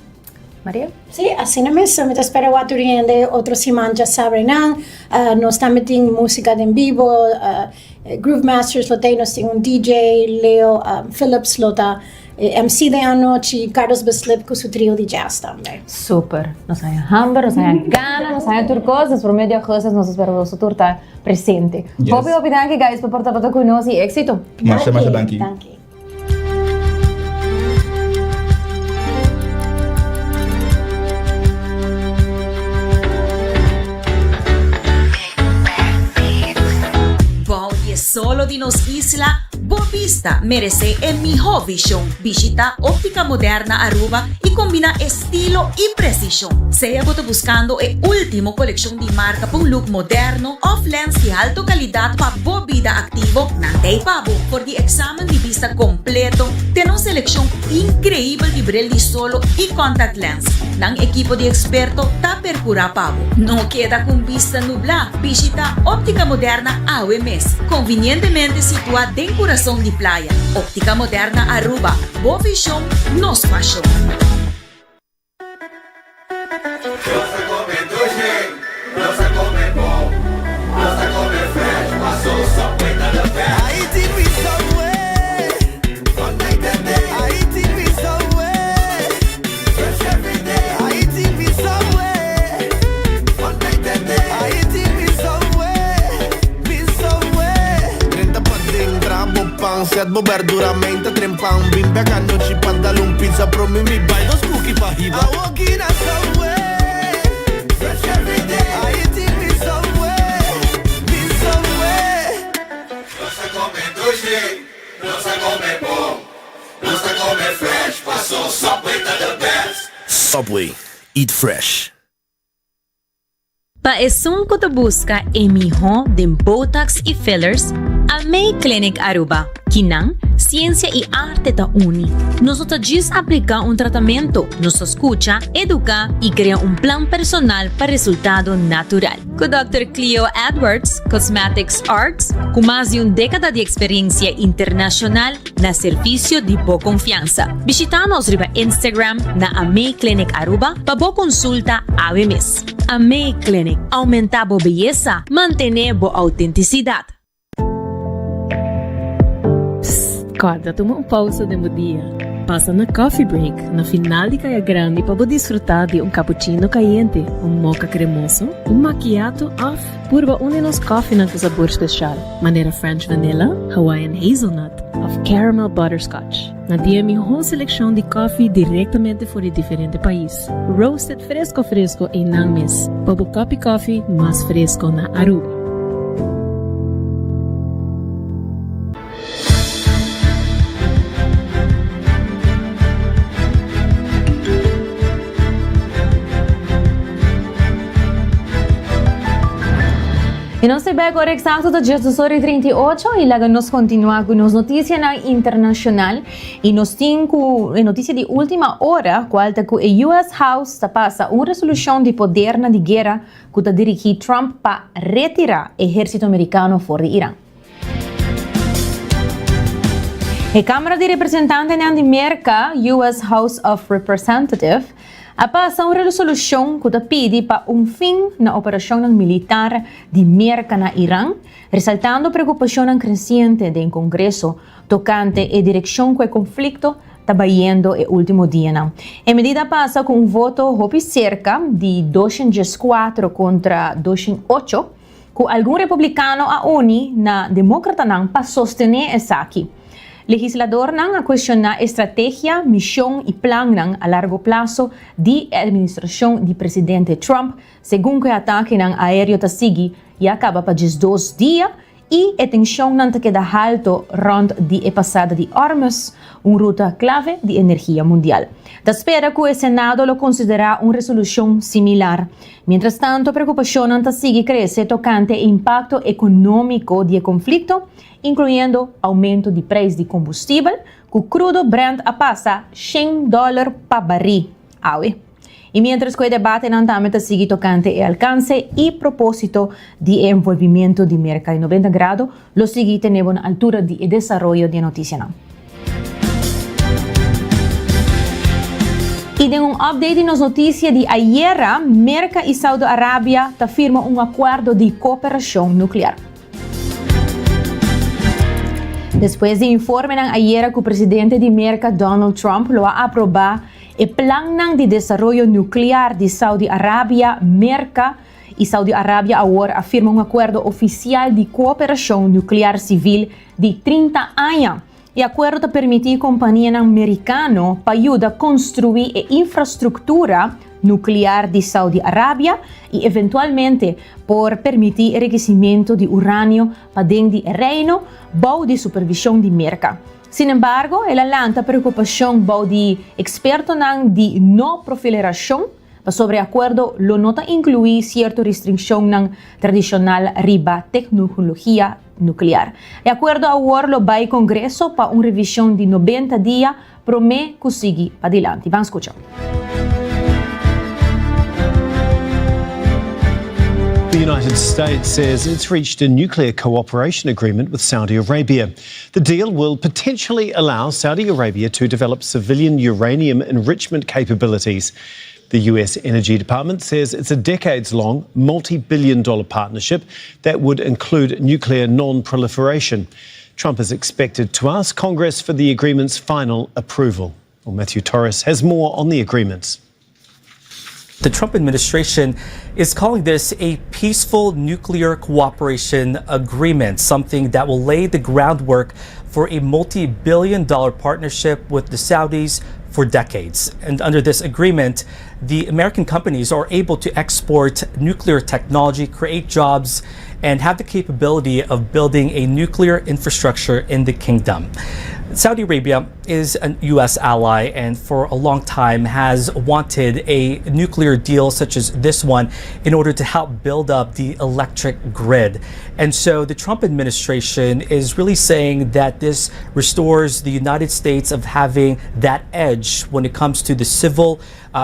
Maria? Sí, así no mesmo. Me espero a de otros semanas ya saben, nos están metiendo música de en vivo, Groove Masters lo nos tiene un DJ, Leo Phillips lo está MC de anoche y Carlos Beslip con su trío de jazz también. Super. Nos hay hambre, nos hay ganas, nos hay turcosas, por medio de cosas nos esperamos su turta presente. Yes. Hope danke guys por portar con nosotros y éxito. Muchas danke. Solo de nos isla, Bovista merece el mejor visión. Visita óptica moderna Aruba y combina estilo y precisión. Sea buscando el último colección de marca para un look moderno, off lens de alta calidad para Bovida activo, nandei pabo por el examen de vista completo. Tenemos selección increíble de bril de solo y contact lens. Nang equipo de experto ta percura pabo. No queda con vista nubla. Visita óptica moderna AWMS. Convenientemente situada en corazón de playa. Óptica moderna Aruba. Bovisión nos pasión. Set verduramente trempan bimbe a noche pantalón pizza pro mi buy dos cookie pa hiba I walk in a subway fresh every day I eat me somewhere no se come sushi no se come po no se come fresh paso Subway to the best Subway. Eat fresh. Paesung ko to busca emiho de Botox y fillers a May Clinic Aruba. Kinang, ciencia y arte ta uni. Nosotros just aplica un tratamiento, nos escucha, educa y crea un plan personal para resultado natural. Con Dr. Cleo Edwards, Cosmetics Arts, con más de una década de experiencia internacional na servicio de boa confianza. Visitanos riba Instagram na Amay Clinic Aruba para boa consulta AWMS. Amay Clinic, aumenta bo belleza, mantener bo autenticidad. Acorda, toma uma pausa de meu dia. Passa na coffee break, na final de caia grande para desfrutar de um cappuccino caliente, mocha cremoso, macchiato off, purba nos coffee na sabor especial. Maneira French vanilla, Hawaiian hazelnut, of caramel butterscotch. Na dia melhor seleção de coffee diretamente fora de diferente país. Roasted fresco em Nangmes. Bobo Copy Coffee, mais fresco na Aruba. E não se vê agora exato do dia 18:38 e logo nos continua com as notícias internacional e nos temos notícia de última hora qual que o US House está passa uma resolução de poder na de guerra que está dirigir Trump para retirar o exército americano fora de Irã. A Câmara de Representantes de América, US House of Representatives, passa uma resolução que pede para fim na operação militar de América na Irã, ressaltando a preocupação crescente do Congresso tocante a direção que o conflito está indo no último dia. A medida passa com voto cerca de 204 contra 208, com algum republicano a uni na democrata para sostener essa aqui. Legislador a questionar a estratégia, missão e plano a largo prazo de administração do presidente Trump, segundo que o ataque aéreo está seguindo e acaba para 2 dias e a tensão não queda alto rond de passada de armas, ruta clave de energia mundial. Da espera que o Senado lo considera uma resolução similar. Mientras tanto, a preocupação não sigue crescer tocante ao impacto econômico do conflito, incluindo aumento de preço de combustível, que o crudo Brent a passa $100 para barril. E mientras que o debate não também sigue tocante ao alcance e propósito de envolvimento de mercado em 90 graus, lo sigue tendo na altura de desenvolvimento de notícia não. E de update nas notícias de ayer, América e Saudi Arábia firmam acordo de cooperação nuclear. Depois de informe ayer que o presidente de América, Donald Trump, lo aprobou o plano de desenvolvimento nuclear de Saudi Arábia, América e Saudi Arábia agora afirmam acordo oficial de cooperação nuclear civil de 30 anos. E o acordo permite à companhia americana para ajudar a construir a infraestrutura nuclear de Saudi Arábia e, eventualmente, por permitir o enriquecimento de urânio para dentro do reino, bajo de supervisão de América. Sin embargo, ela lanta preocupação de expertos de não proliferação sobre o acordo, lo nota incluir certa restrição na tradicional riba tecnologia nuclear. O acordo agora lo vai ao Congresso para uma revisão de 90 dias, promete conseguir adelante. Vamos escutar. The United States says it's reached a nuclear cooperation agreement with Saudi Arabia. The deal will potentially allow Saudi Arabia to develop civilian uranium enrichment capabilities. The US Energy Department says it's a decades-long, multi-billion-dollar partnership that would include nuclear non-proliferation. Trump is expected to ask Congress for the agreement's final approval. Well, Matthew Torres has more on the agreements. The Trump administration is calling this a peaceful nuclear cooperation agreement, something that will lay the groundwork for a multi-billion-dollar partnership with the Saudis for decades. And under this agreement, the American companies are able to export nuclear technology, create jobs, and have the capability of building a nuclear infrastructure in the kingdom. Saudi Arabia is a U.S. ally and for a long time has wanted a nuclear deal such as this one in order to help build up the electric grid. And so the Trump administration is really saying that this restores the United States of having that edge when it comes to the civil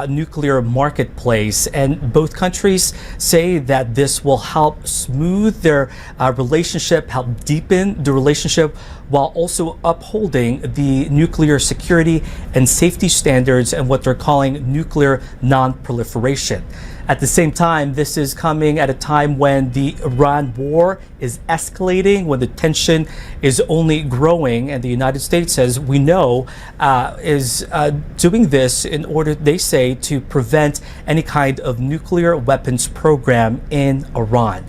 nuclear marketplace. And both countries say that this will help smooth their relationship, help deepen the relationship, while also upholding the nuclear security and safety standards and what they're calling nuclear non-proliferation. At the same time, this is coming at a time when the Iran war is escalating, when the tension is only growing, and the United States, as we know, is doing this in order, they say, to prevent any kind of nuclear weapons program in Iran.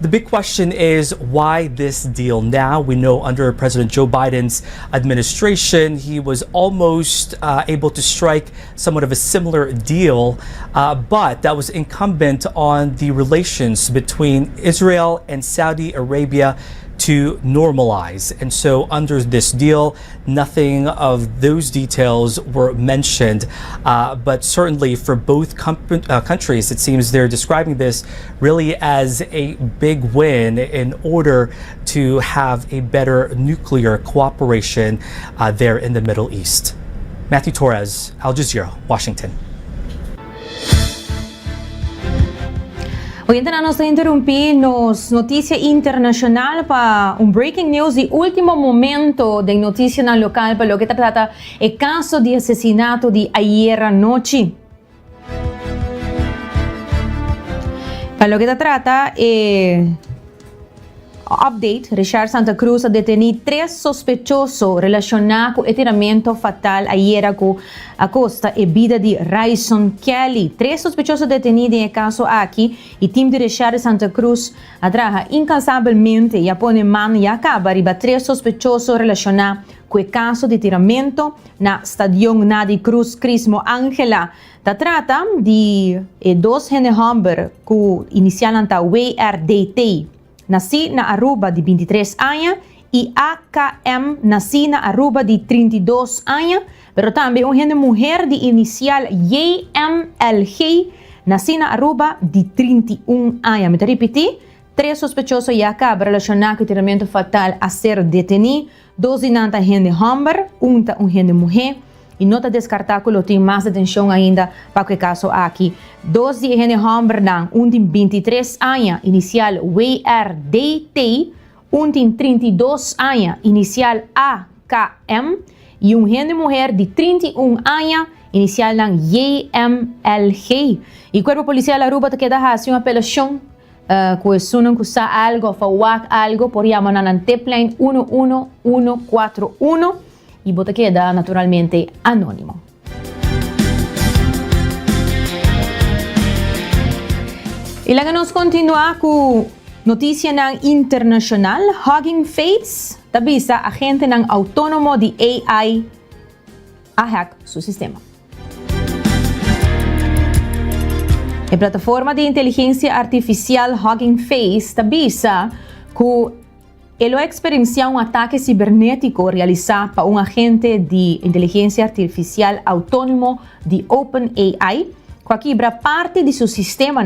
The big question is, why this deal now? We know under President Joe Biden's administration, he was almost able to strike somewhat of a similar deal, but that was incumbent on the relations between Israel and Saudi Arabia to normalize. And so under this deal, nothing of those details were mentioned. But certainly for both countries, it seems they're describing this really as a big win in order to have a better nuclear cooperation there in the Middle East. Matthew Torres, Al Jazeera, Washington. Hoy então nós interrompi nos notícia internacional para breaking news de último momento de notícia na local para lo que trata o caso de asesinato de ayer anoche. Para lo que trata update, Richard Santa Cruz detenido 3 sospechosos relacionados com o tiramento fatal ayer com a costa e vida de Rayson Kelly. 3 sospechosos detenidos em caso aqui e o time de Richard Santa Cruz trabalha incansavelmente e põe mano e acaba riba 3 sospechosos relacionados com o caso de tiramento na Estadio Nadi Cruz Crismo Angela. Ta trata de 2 Hamber que iniciaram a WRDT nasci na Aruba de 23 anos e AKM nasci na Aruba de 32 anos, pero também uma mulher de inicial YMLG nasci na Aruba de 31 anos. Me te repetir, 3 sospechosos já acabam relacionados com o tratamento fatal a ser detenido, 2 dinanta gente homem, uma gente mulher, e não está descartado que tem mais atenção ainda para o caso aqui. 2 de gente homem, de 23 anos, inicial WRDT, tem 32 anos, inicial AKM, e gente mulher de 31 anos, inicial ng YMLG. E o Corpo Policial da Aruba queda uma apelação kung sunong kusa algo, fawak algo, por yaman na ng tipline 11141 e bota queda naturalmente anónimo. Ilang nos continua com notícia ng internacional. Hugging Face, tabisa agente ng autonomo de AI a-hack su sistema. A plataforma de inteligência artificial Hugging Face tabisa que ele experienciou ataque cibernético realizado por agente de inteligência artificial autônomo de OpenAI, que quebra parte de seu sistema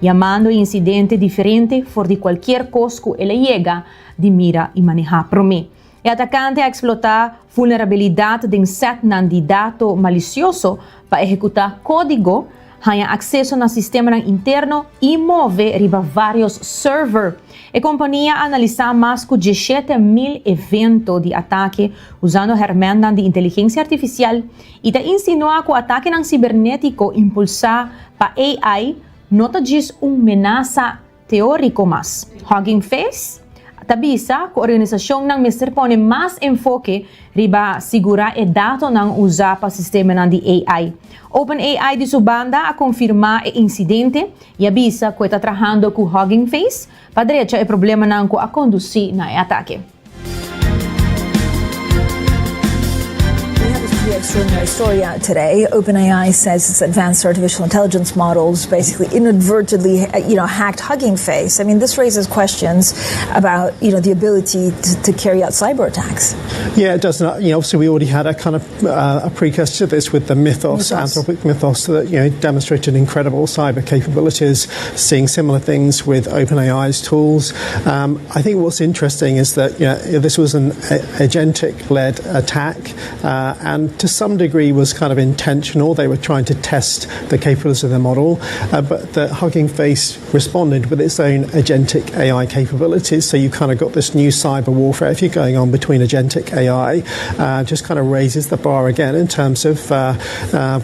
chamando incidente diferente for de qualquer coisa que ele chega de mira e manejar para mim. O atacante explotar vulnerabilidade de set de dados malicioso para executar código, ganha acesso no sistema interno e move riba vários servers. A companhia analisa mais de 17,000 eventos de ataque usando ferramentas de inteligência artificial e insinua que o ataque cibernético impulsado para AI não diz ameaça teórico mas. Hugging Face tabisa que a organização Mr. pone mais enfoque riba segurar e dados usar para o sistema de AI. OpenAI de sua banda a confirmar o incidente e avisa que está trabalhando com Hugging Face para direita o problema que a conduzir no ataque. Extraordinary story out today. OpenAI says its advanced artificial intelligence models basically inadvertently, hacked Hugging Face. I mean, this raises questions about, the ability to carry out cyber attacks. Yeah, it does. Obviously, we already had a kind of a precursor to this with the Mythos. Anthropic Mythos, that demonstrated incredible cyber capabilities. Seeing similar things with OpenAI's tools. I think what's interesting is that this was an agentic-led attack, and to some degree was kind of intentional. They were trying to test the capabilities of the model, but the Hugging Face responded with its own agentic AI capabilities. So you kind of got this new cyber warfare, if you're going on between agentic AI, just kind of raises the bar again in terms of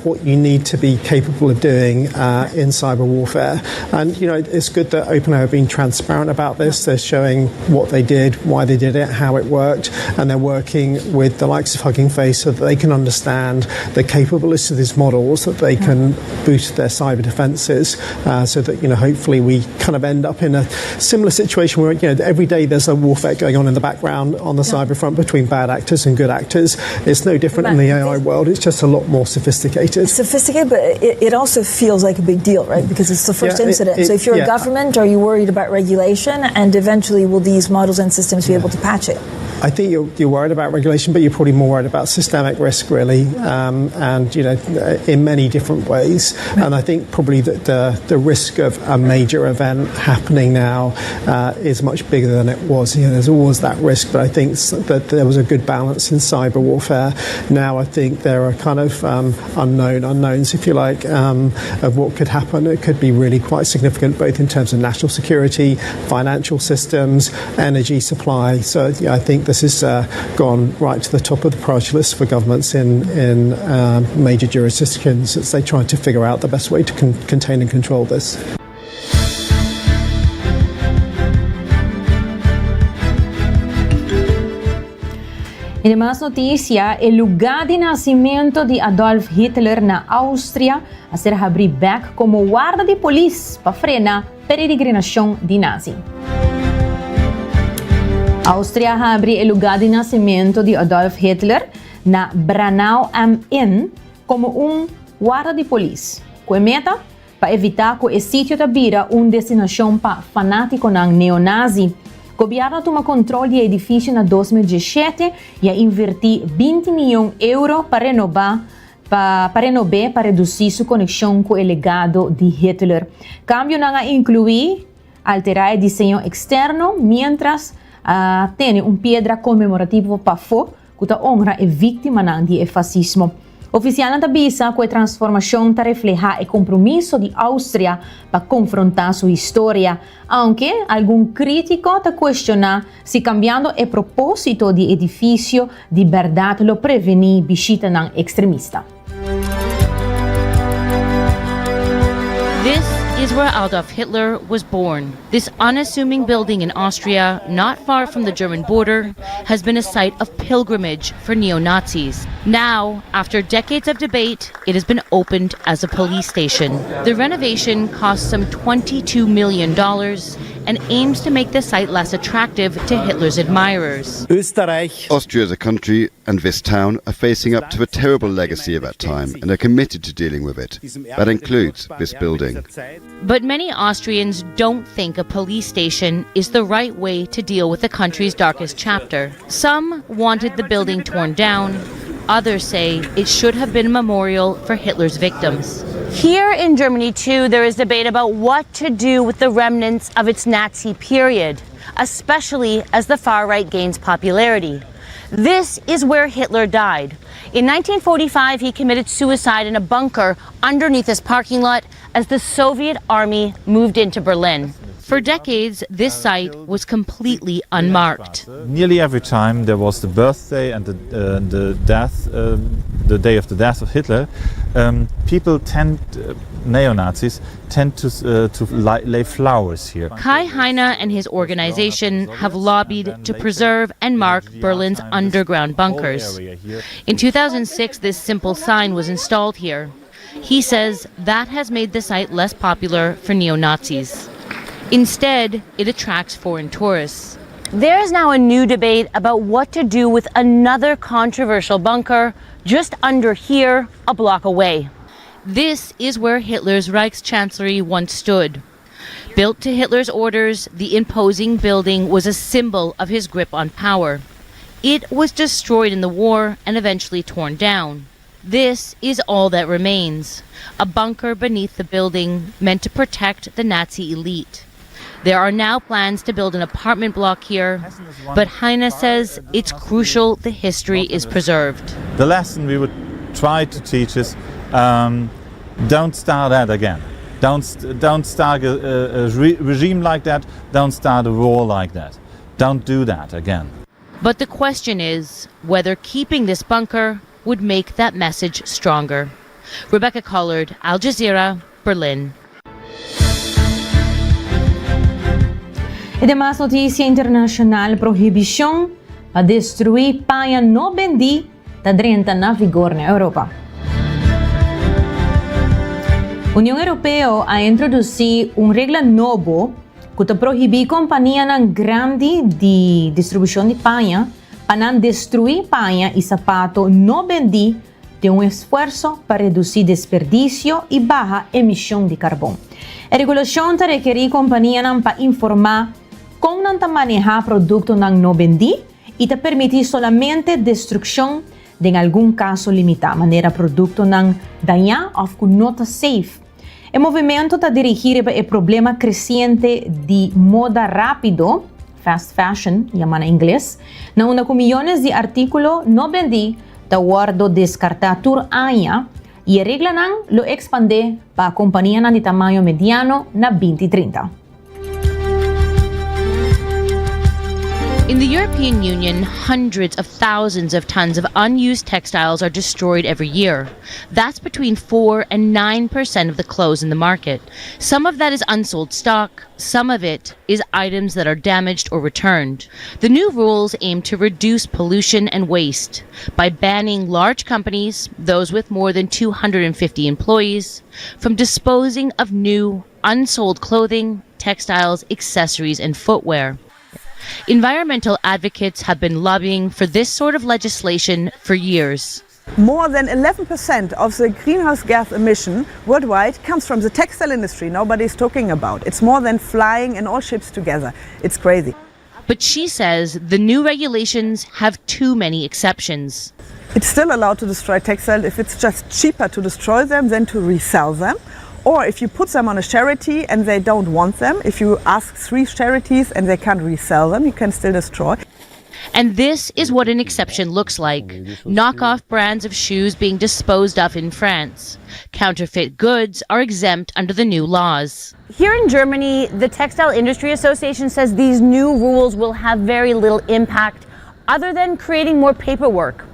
what you need to be capable of doing in cyber warfare. And, it's good that OpenAI have been transparent about this. They're showing what they did, why they did it, how it worked, and they're working with the likes of Hugging Face so that they can understand the capabilities of these models, so that they can boost their cyber defenses, so that hopefully we kind of end up in a similar situation where every day there's a warfare going on in the background on the cyber front between bad actors and good actors. It's no different in the AI world. It's just a lot more sophisticated. Sophisticated, but it also feels like a big deal, right? Because it's the first incident. So if you're a government, are you worried about regulation, and eventually will these models and systems be able to patch it? I think you're worried about regulation, but you're probably more worried about systemic risk, really, and in many different ways. And I think probably that the risk of a major event happening now is much bigger than it was. There's always that risk, but I think that there was a good balance in cyber warfare. Now I think there are kind of unknowns, if you like, of what could happen. It could be really quite significant, both in terms of national security, financial systems, energy supply. So I think this has gone right to the top of the priority list for governments in major jurisdictions as they try to figure out the best way to contain and control this. En demás noticia, el lugar de nacimiento de Adolf Hitler na Austria a ser abrir back como guarda de polis para frenar peregrinação de nazi. Austria abre el lugar de nacimiento de Adolf Hitler na Branau am Inn como guarda de polis. Com meta, para evitar que el sitio tabira una destinación para fanático ng neonazi. Gobyerno toma control do edifício na 2017 e invertir 20 milhões de euros para renovar para reduzir sua conexão com o legado de Hitler. Cambio não inclui alterar o desenho externo, mientras tem pedra comemorativa para que honra a vítima do fascismo. Oficial avisa que a transformação refleja o compromisso de Áustria para confrontar sua história, aunque algum crítico questiona se cambiando o propósito do edifício de verdade lo prevenir visita não extremista. This is where Adolf Hitler was born. This unassuming building in Austria, not far from the German border, has been a site of pilgrimage for neo-Nazis. Now, after decades of debate, it has been opened as a police station. The renovation cost some $22 million and aims to make the site less attractive to Hitler's admirers. Austria as a country and this town are facing up to a terrible legacy of that time and are committed to dealing with it. That includes this building. But many Austrians don't think a police station is the right way to deal with the country's darkest chapter. Some wanted the building torn down. Others say it should have been a memorial for Hitler's victims. Here in Germany, too, there is debate about what to do with the remnants of its Nazi period, especially as the far right gains popularity. This is where Hitler died. In 1945, he committed suicide in a bunker underneath his parking lot as the Soviet army moved into Berlin. For decades, this site was completely unmarked. Nearly every time there was the birthday and the day of the death of Hitler, neo-Nazis tend to lay flowers here. Kai Heine and his organization have lobbied to preserve and mark Berlin's underground bunkers. In 2006, this simple sign was installed here. He says that has made the site less popular for neo-Nazis. Instead, it attracts foreign tourists. There is now a new debate about what to do with another controversial bunker just under here, a block away. This is where Hitler's Reichschancellery once stood. Built to Hitler's orders, the imposing building was a symbol of his grip on power. It was destroyed in the war and eventually torn down. This is all that remains, a bunker beneath the building meant to protect the Nazi elite. There are now plans to build an apartment block here, but Heine says it's crucial the history is preserved. The lesson we would try to teach is don't start that again. Don't start a regime like that. Don't start a war like that. Don't do that again. But the question is whether keeping this bunker would make that message stronger. Rebecca Collard, Al Jazeera, Berlin. E demais notícia internacional, proibição a destruir paia no bendi está entrando na vigor na Europa. A União Europeia a introduzir regra novo que proíbe companhias grandes de distribuição de paia para não destruir paia e sapato no bendi de esforço para reduzir desperdício e baixa emissão de carbono. A regulação requer companhias para informar como não manejar produto no bendi e te permitir solamente destruição de em algum caso limitado, maneira produto não danhar ou que não está safe. O movimento está dirigido para o problema crescente de moda rápido, fast fashion, chamada em inglês, onde com milhões de artículos no bendi está guardo descartar por ano e a regra não lo expande para companhias de tamanho mediano na 2030. In the European Union, hundreds of thousands of tons of unused textiles are destroyed every year. That's between 4 and 9% of the clothes in the market. Some of that is unsold stock, some of it is items that are damaged or returned. The new rules aim to reduce pollution and waste by banning large companies, those with more than 250 employees, from disposing of new, unsold clothing, textiles, accessories, and footwear. Environmental advocates have been lobbying for this sort of legislation for years. More than 11% of the greenhouse gas emission worldwide comes from the textile industry. Nobody's talking about. It's more than flying and all ships together. It's crazy. But she says the new regulations have too many exceptions. It's still allowed to destroy textile if it's just cheaper to destroy them than to resell them. Or if you put them on a charity and they don't want them, if you ask 3 charities and they can't resell them, you can still destroy. And this is what an exception looks like. Knockoff brands of shoes being disposed of in France. Counterfeit goods are exempt under the new laws. Here in Germany, the Textile Industry Association says these new rules will have very little impact other than creating more paperwork.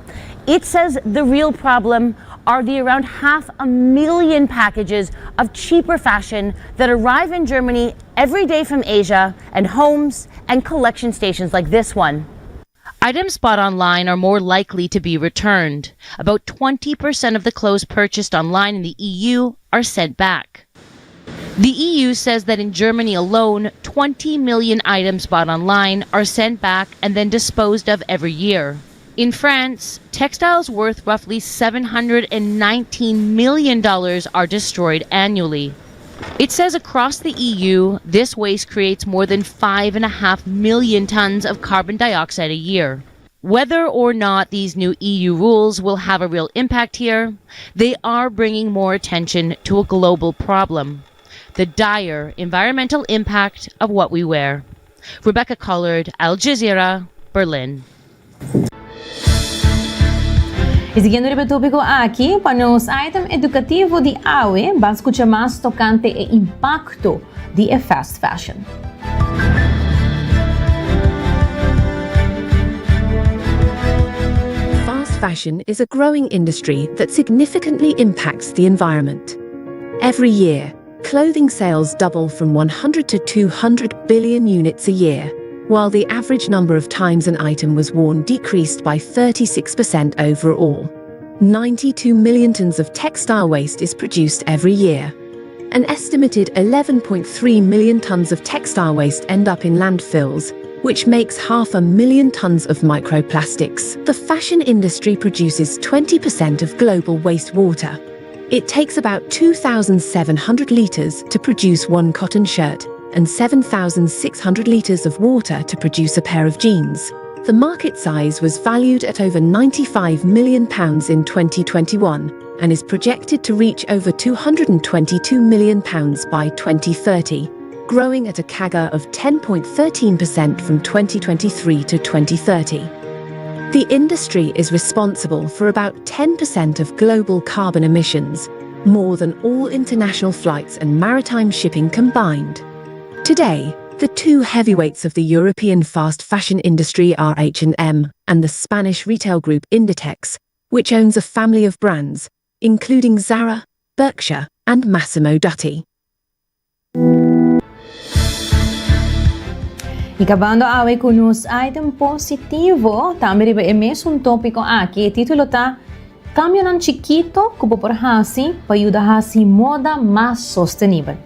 It says the real problem are the around 500,000 packages of cheaper fashion that arrive in Germany every day from Asia and homes and collection stations like this one. Items bought online are more likely to be returned. About 20% of the clothes purchased online in the EU are sent back. The EU says that in Germany alone, 20 million items bought online are sent back and then disposed of every year. In France, textiles worth roughly $719 million are destroyed annually. It says across the EU, this waste creates more than 5.5 million tons of carbon dioxide a year. Whether or not these new EU rules will have a real impact here, they are bringing more attention to a global problem, the dire environmental impact of what we wear. Rebecca Collard, Al Jazeera, Berlin. Y siguiendo el tópico aquí, para los item educativo de AWE, van a escuchar más tocante el impacto de fast fashion. Fast fashion is a growing industry that significantly impacts the environment. Every year, clothing sales double from 100 to 200 billion units a year, while the average number of times an item was worn decreased by 36% overall. 92 million tons of textile waste is produced every year. An estimated 11.3 million tons of textile waste end up in landfills, which makes 500,000 tons of microplastics. The fashion industry produces 20% of global wastewater. It takes about 2,700 litres to produce one cotton shirt, and 7,600 litres of water to produce a pair of jeans. The market size was valued at over £95 million in 2021 and is projected to reach over £222 million by 2030, growing at a CAGR of 10.13% from 2023 to 2030. The industry is responsible for about 10% of global carbon emissions, more than all international flights and maritime shipping combined. Today, the two heavyweights of the European fast fashion industry are H&M and the Spanish retail group Inditex, which owns a family of brands, including Zara, Berkshire, and Massimo Dutti. Acabando awe com nos item positivo, também é mesmo tópico aqui, o título tá Cambio ng chiquito como por hasi para ayudar a moda mais sostenível.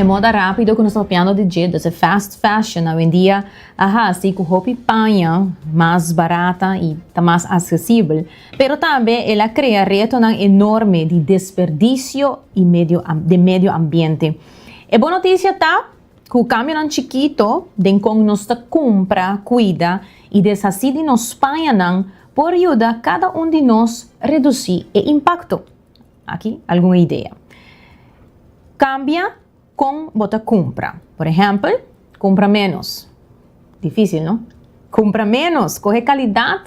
É moda rápido que nós estamos falando de jeito, esse fast fashion, hoje em dia, assim, com roupa panha, mais barata e tá mais acessível. Pero também ela cria reto enorme de desperdício e de meio ambiente. É boa notícia tá que o cambio ng chiquito, de como nós compra, cuida e desassi de nos panha por ajudar cada de nós a reduzir o impacto. Aqui, alguma ideia. Cambia com bota compra. Por exemplo, compra menos. Difícil, não? Compra menos, coge qualidade,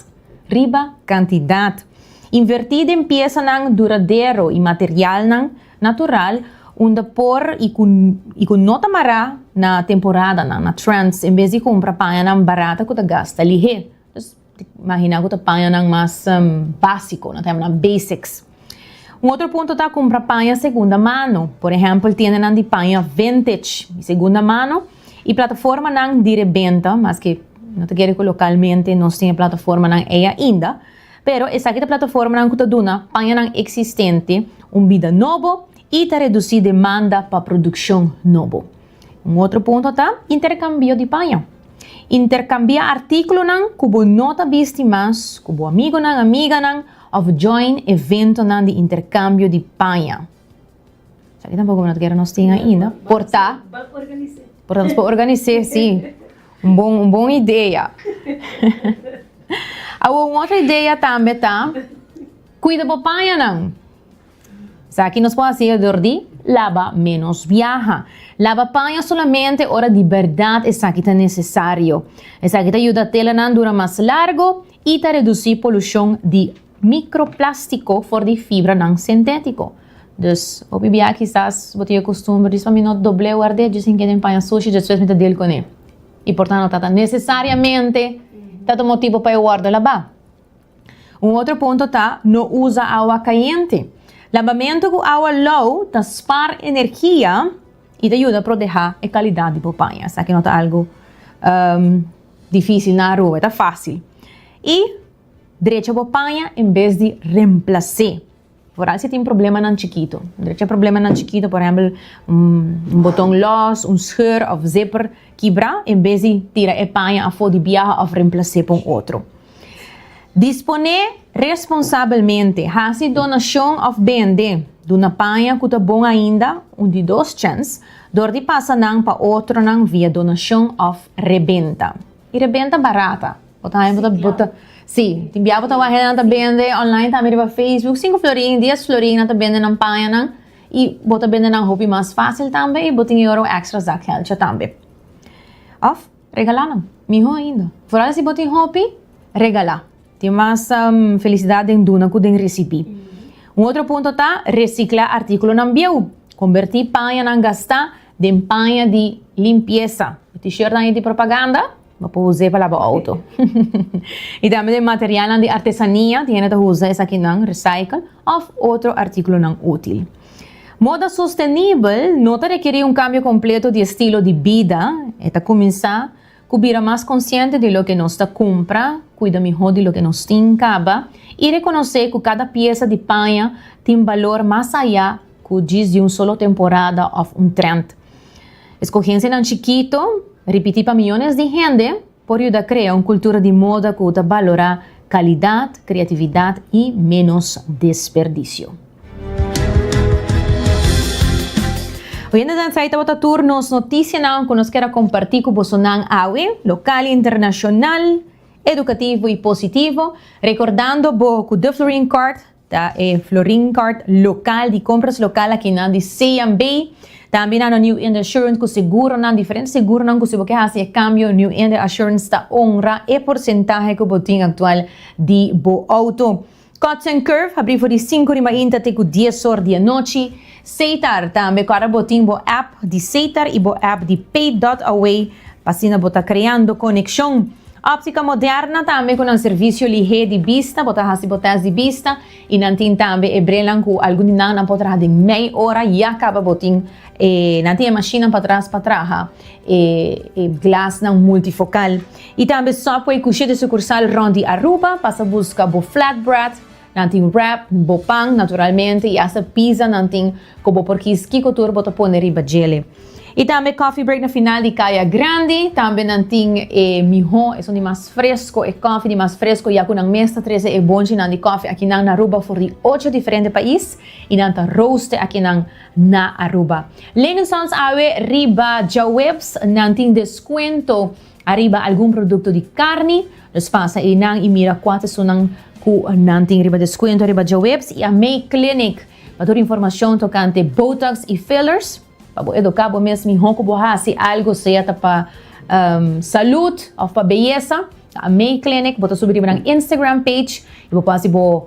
riba quantidade. Invertir em peça duradouro e material natural, onde por e com nota mará na temporada, na trends, em vez de comprar panha barata que gasta ligeiro. Imagina que panha mais básico, na basics. Outro ponto está comprar panha segunda mano. Por exemplo, tem de panha vintage, segunda mano, e plataforma de revenda, mas que não te quero que localmente não tem plataforma ainda, pero essa aqui é a plataforma que dá panha existente, vida novo e te reduzir demanda para produção novo. Outro ponto está intercâmbio de panha. Intercambia artículo nang kubo nota bisti mas, kubo amigo nang amiga nang of join evento nang di intercambio di paia. Sabi tampoco na quero nos tinha ainda. Portanto, para organizar, sim. Bom ideia. A outra ideia também tá. Cuida do paia nang. Sa aqui nos pode ser dordi, lava menos viaja. Lava paia solamente hora de verdade essa aqui tá necessário. Essa aqui tá ajuda a tela não dura mais largo e tá reduzir poluição de microplástico for de fibra não sintético. Dus op je quizás wat je costume dus van minot doble guarde dus in queden paia sushi después me deal con ele. E portanto tata necessariamente tato motivo para guardar lavar. Outro ponto tá não usa água caliente. Lavamento com água low tá spar energia e te ajuda a proteger a qualidade do paia. Isso aqui não tá algo difícil na rua, tá fácil. E derecha do paia em vez de reemplaçar. Por aí se tem problema não chiquito. Derecha problema não chiquito, por exemplo, botão los, scheur of zipper quebra, em vez de tirar a paia a fora de viajar ou reemplaçar por outro. Disponer responsavelmente, hasi donação of vende, de uma paia que tá bom ainda, de 2 chances, door de passa não para outro não via donação of rebenta. E rebenta barata. Bota, sim, tem biabo tá varrendo na vende online também para Facebook, 5 florin, 10 florin na vende na paia não, e bota vende na hobby mais fácil também, e bota em euro extra za kelcha também. Of regalar não, miho ainda. Fora se bota em hobby, regalar. Tem mais felicidade em duna que tem receber. Outro ponto tá reciclar artículo não biu, convertir paia não gastar de paia de limpeza. T-shirt aí de propaganda, para usar para lavar auto. E também de material de artesania, tem que usar essa aqui não recycle, ou outro artículo não útil. Moda sustentável não requer cambio completo de estilo de vida, é começar cubrir mais consciente de lo que nos compra, cuida melhor de lo que nos acaba e reconhecer que cada peça de paia tem valor mais allá que diz de solo temporada ou trend. Escogencia não chiquito, repetir para milhões de gente, por ayudar a crear uma cultura de moda que valora qualidade, criatividade e menos desperdício. Hoy en día saída bota turnos notícias não que nos quer compartir com você não awe local, internacional, educativo e positivo, recordando que the Florin Card, tá Florin Card local de compras local aqui na de C&B, também na New End Assurance com seguro não diferente seguro não que se você faz cambio New End Assurance está honra e porcentagem que botin atual de bo auto. Cuts and Curve, abrir por 5 de até 10 horas da noite. Seitar também para botin bo app de Seitar e bo app de Pay.away, para botar criando conexão. Óptica moderna também com um serviço ligeiro de vista, botar de vista e não tem também ebrelan com algum não pode de meia hora e acaba botin não tem máquina para trás glass não multifocal e também só pode cuxer de sucursal Rondi Aruba, passa busca bo flatbread. Não tem wrap, bo pão, naturalmente, e essa pizza não tem como porque esquico turbo to pone riba gele. E também coffee break na final de Caia Grande, também não tem mijo, é mais fresco, é coffee de mais fresco, e aqui na mesa 13 é bom de não coffee aqui na Aruba for de 8 diferentes países, e não tá roast aqui na Aruba. Lenusons awe riba jawebs, não tem desconto arriba algum produto de carne, nos passa e não e mira quanto são ku nanting riba descuento riba jawebs e a May Clinic para informação tocante Botox e fillers para educar bo mesmo honko bo hasi algo seja para saúde ou para beleza a May Clinic bota subir riba Instagram page e bo pasi bo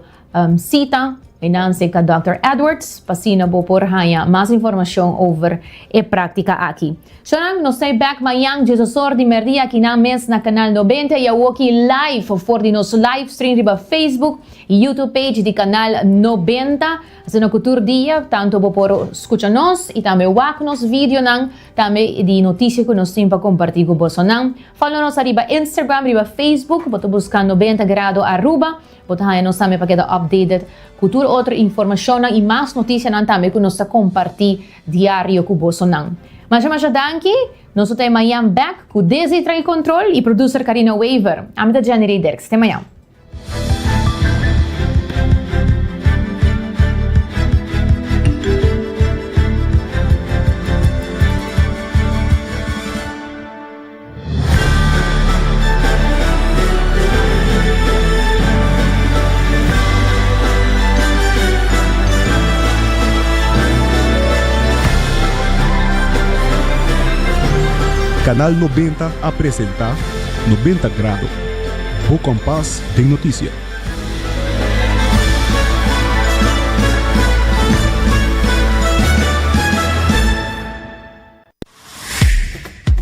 cita Nancy ka Dr. Edwards, pasina bo por haya mais informação over e prática aqui. So nos say back mayang Jesus de merdia aqui na mes na canal 90 e aqui live for de nos live stream riba Facebook e YouTube page de canal 90. Assim no cultur dia tanto bo por escucha nos e também wak nos vídeo nang também de notícia que nos tem para compartilhar com você nang. Follow nos riba Instagram riba Facebook, boto buscando 90 grado Aruba. Boto haya nos também para quedar updated cultura outra informação e mais notícias também que nós compartilhamos diário com você. Mas danke Nós temos amanhã back com Desi Trae Control e producer Karina Weaver. Amita January Derks. Até amanhã. Canal 90 apresenta 90 Grados. O Compás tem notícia.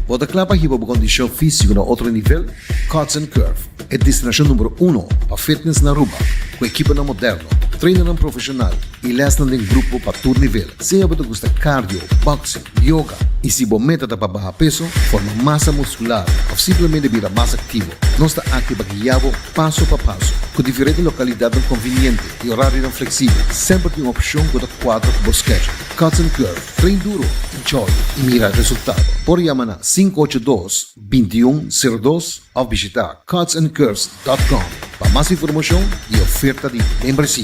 Outra clapa aqui para a condição física no outro nível, Cuts and Curve. É a destinação número 1 para fitness na Aruba, com equipa moderna, treino profissional e lesson em grupo para todo nível. Seja para gostar cardio, boxing, yoga e se você meta para baixar peso, formar massa muscular ou simplesmente virar mais ativo. Nós estamos aqui para guiar passo a passo, com diferentes localidades convenientes e horários flexíveis. Sempre tem uma opção com 4 schedule. Cuts and Curve, treino duro, enjoy e mira resultado. Por chamar 582-2102 ou visitar cutsandcurves.com para mais informação e oferta de membresia.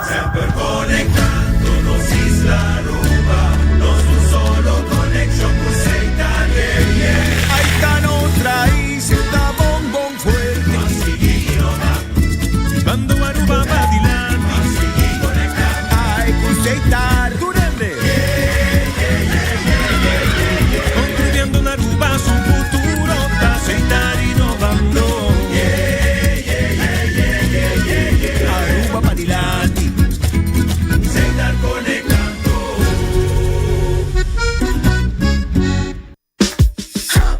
Sempre conectándonos Isla Aruba, nos un solo conexión con Seita Ahí está otra isla bombón fuerte. Cuando Aruba va dilando, ay, con Seita Durende. Construyendo en Aruba su futuro, para Seita innovando. Aruba va dilando.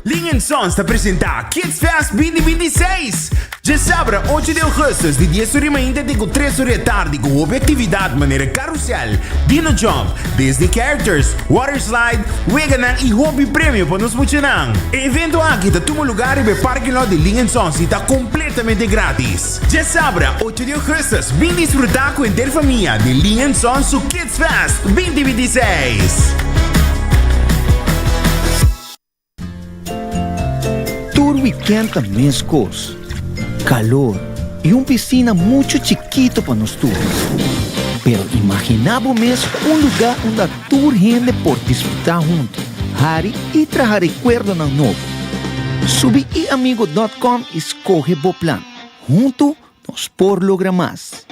Linha Sons te apresenta Kids Fest 2026. Já sabra 8 de agosto de 10 horas da manhã até 3 horas da tarde com atividade maneira carrossel, Dino Jump, Disney Characters, Water Slide, Weganan e Hobby Prêmio para nos funcionar. O evento aqui está todo lugar e o parque lot de Linha Sons está completamente grátis. Já sabra 8 de agosto, vem desfrutar com a família de Linha Sons o Kids Fest 2026. Todo weekend também escos, calor e piscina muito chiquito para nós todos. Pero imaginamos mesmo lugar onde toda gente pode desfrutar junto, hari e trazer recuerdo na novo. Subiiamigo.com escoge o plan. Junto nos por lograr mais.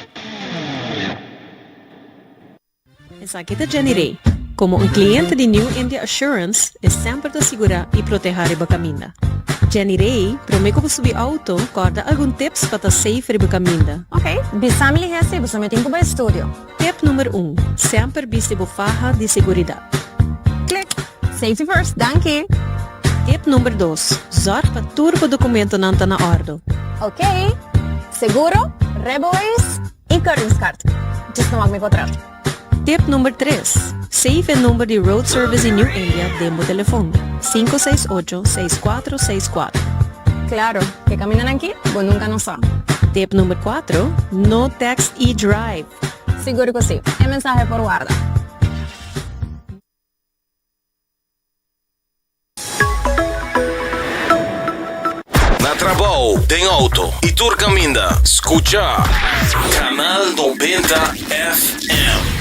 Aqui é Jenny Ray. Como cliente de New India Assurance, é sempre de segurar e proteger a caminho. Jenny Ray, promete que subir auto, corda algum tips para safe a caminho. Ok, bisami li hesi, bisami tempo para estúdio. Tip número 1, sempre viste faja de segurança. Click, safety first, danke. Tip número 2, zorg para todo documento não está na ordem. Ok, seguro, rebois e curringskart. Just não me encontrar. Tip número 3. Save o número de Road Service em New India dentro do telefone. 568-6464. Claro, que caminham aqui, você nunca não sabe. Tip número 4. No text e drive. Seguro que sim. É mensagem por guarda. Na Trabou tem auto e Turcaminda. Escucha Canal 90 FM.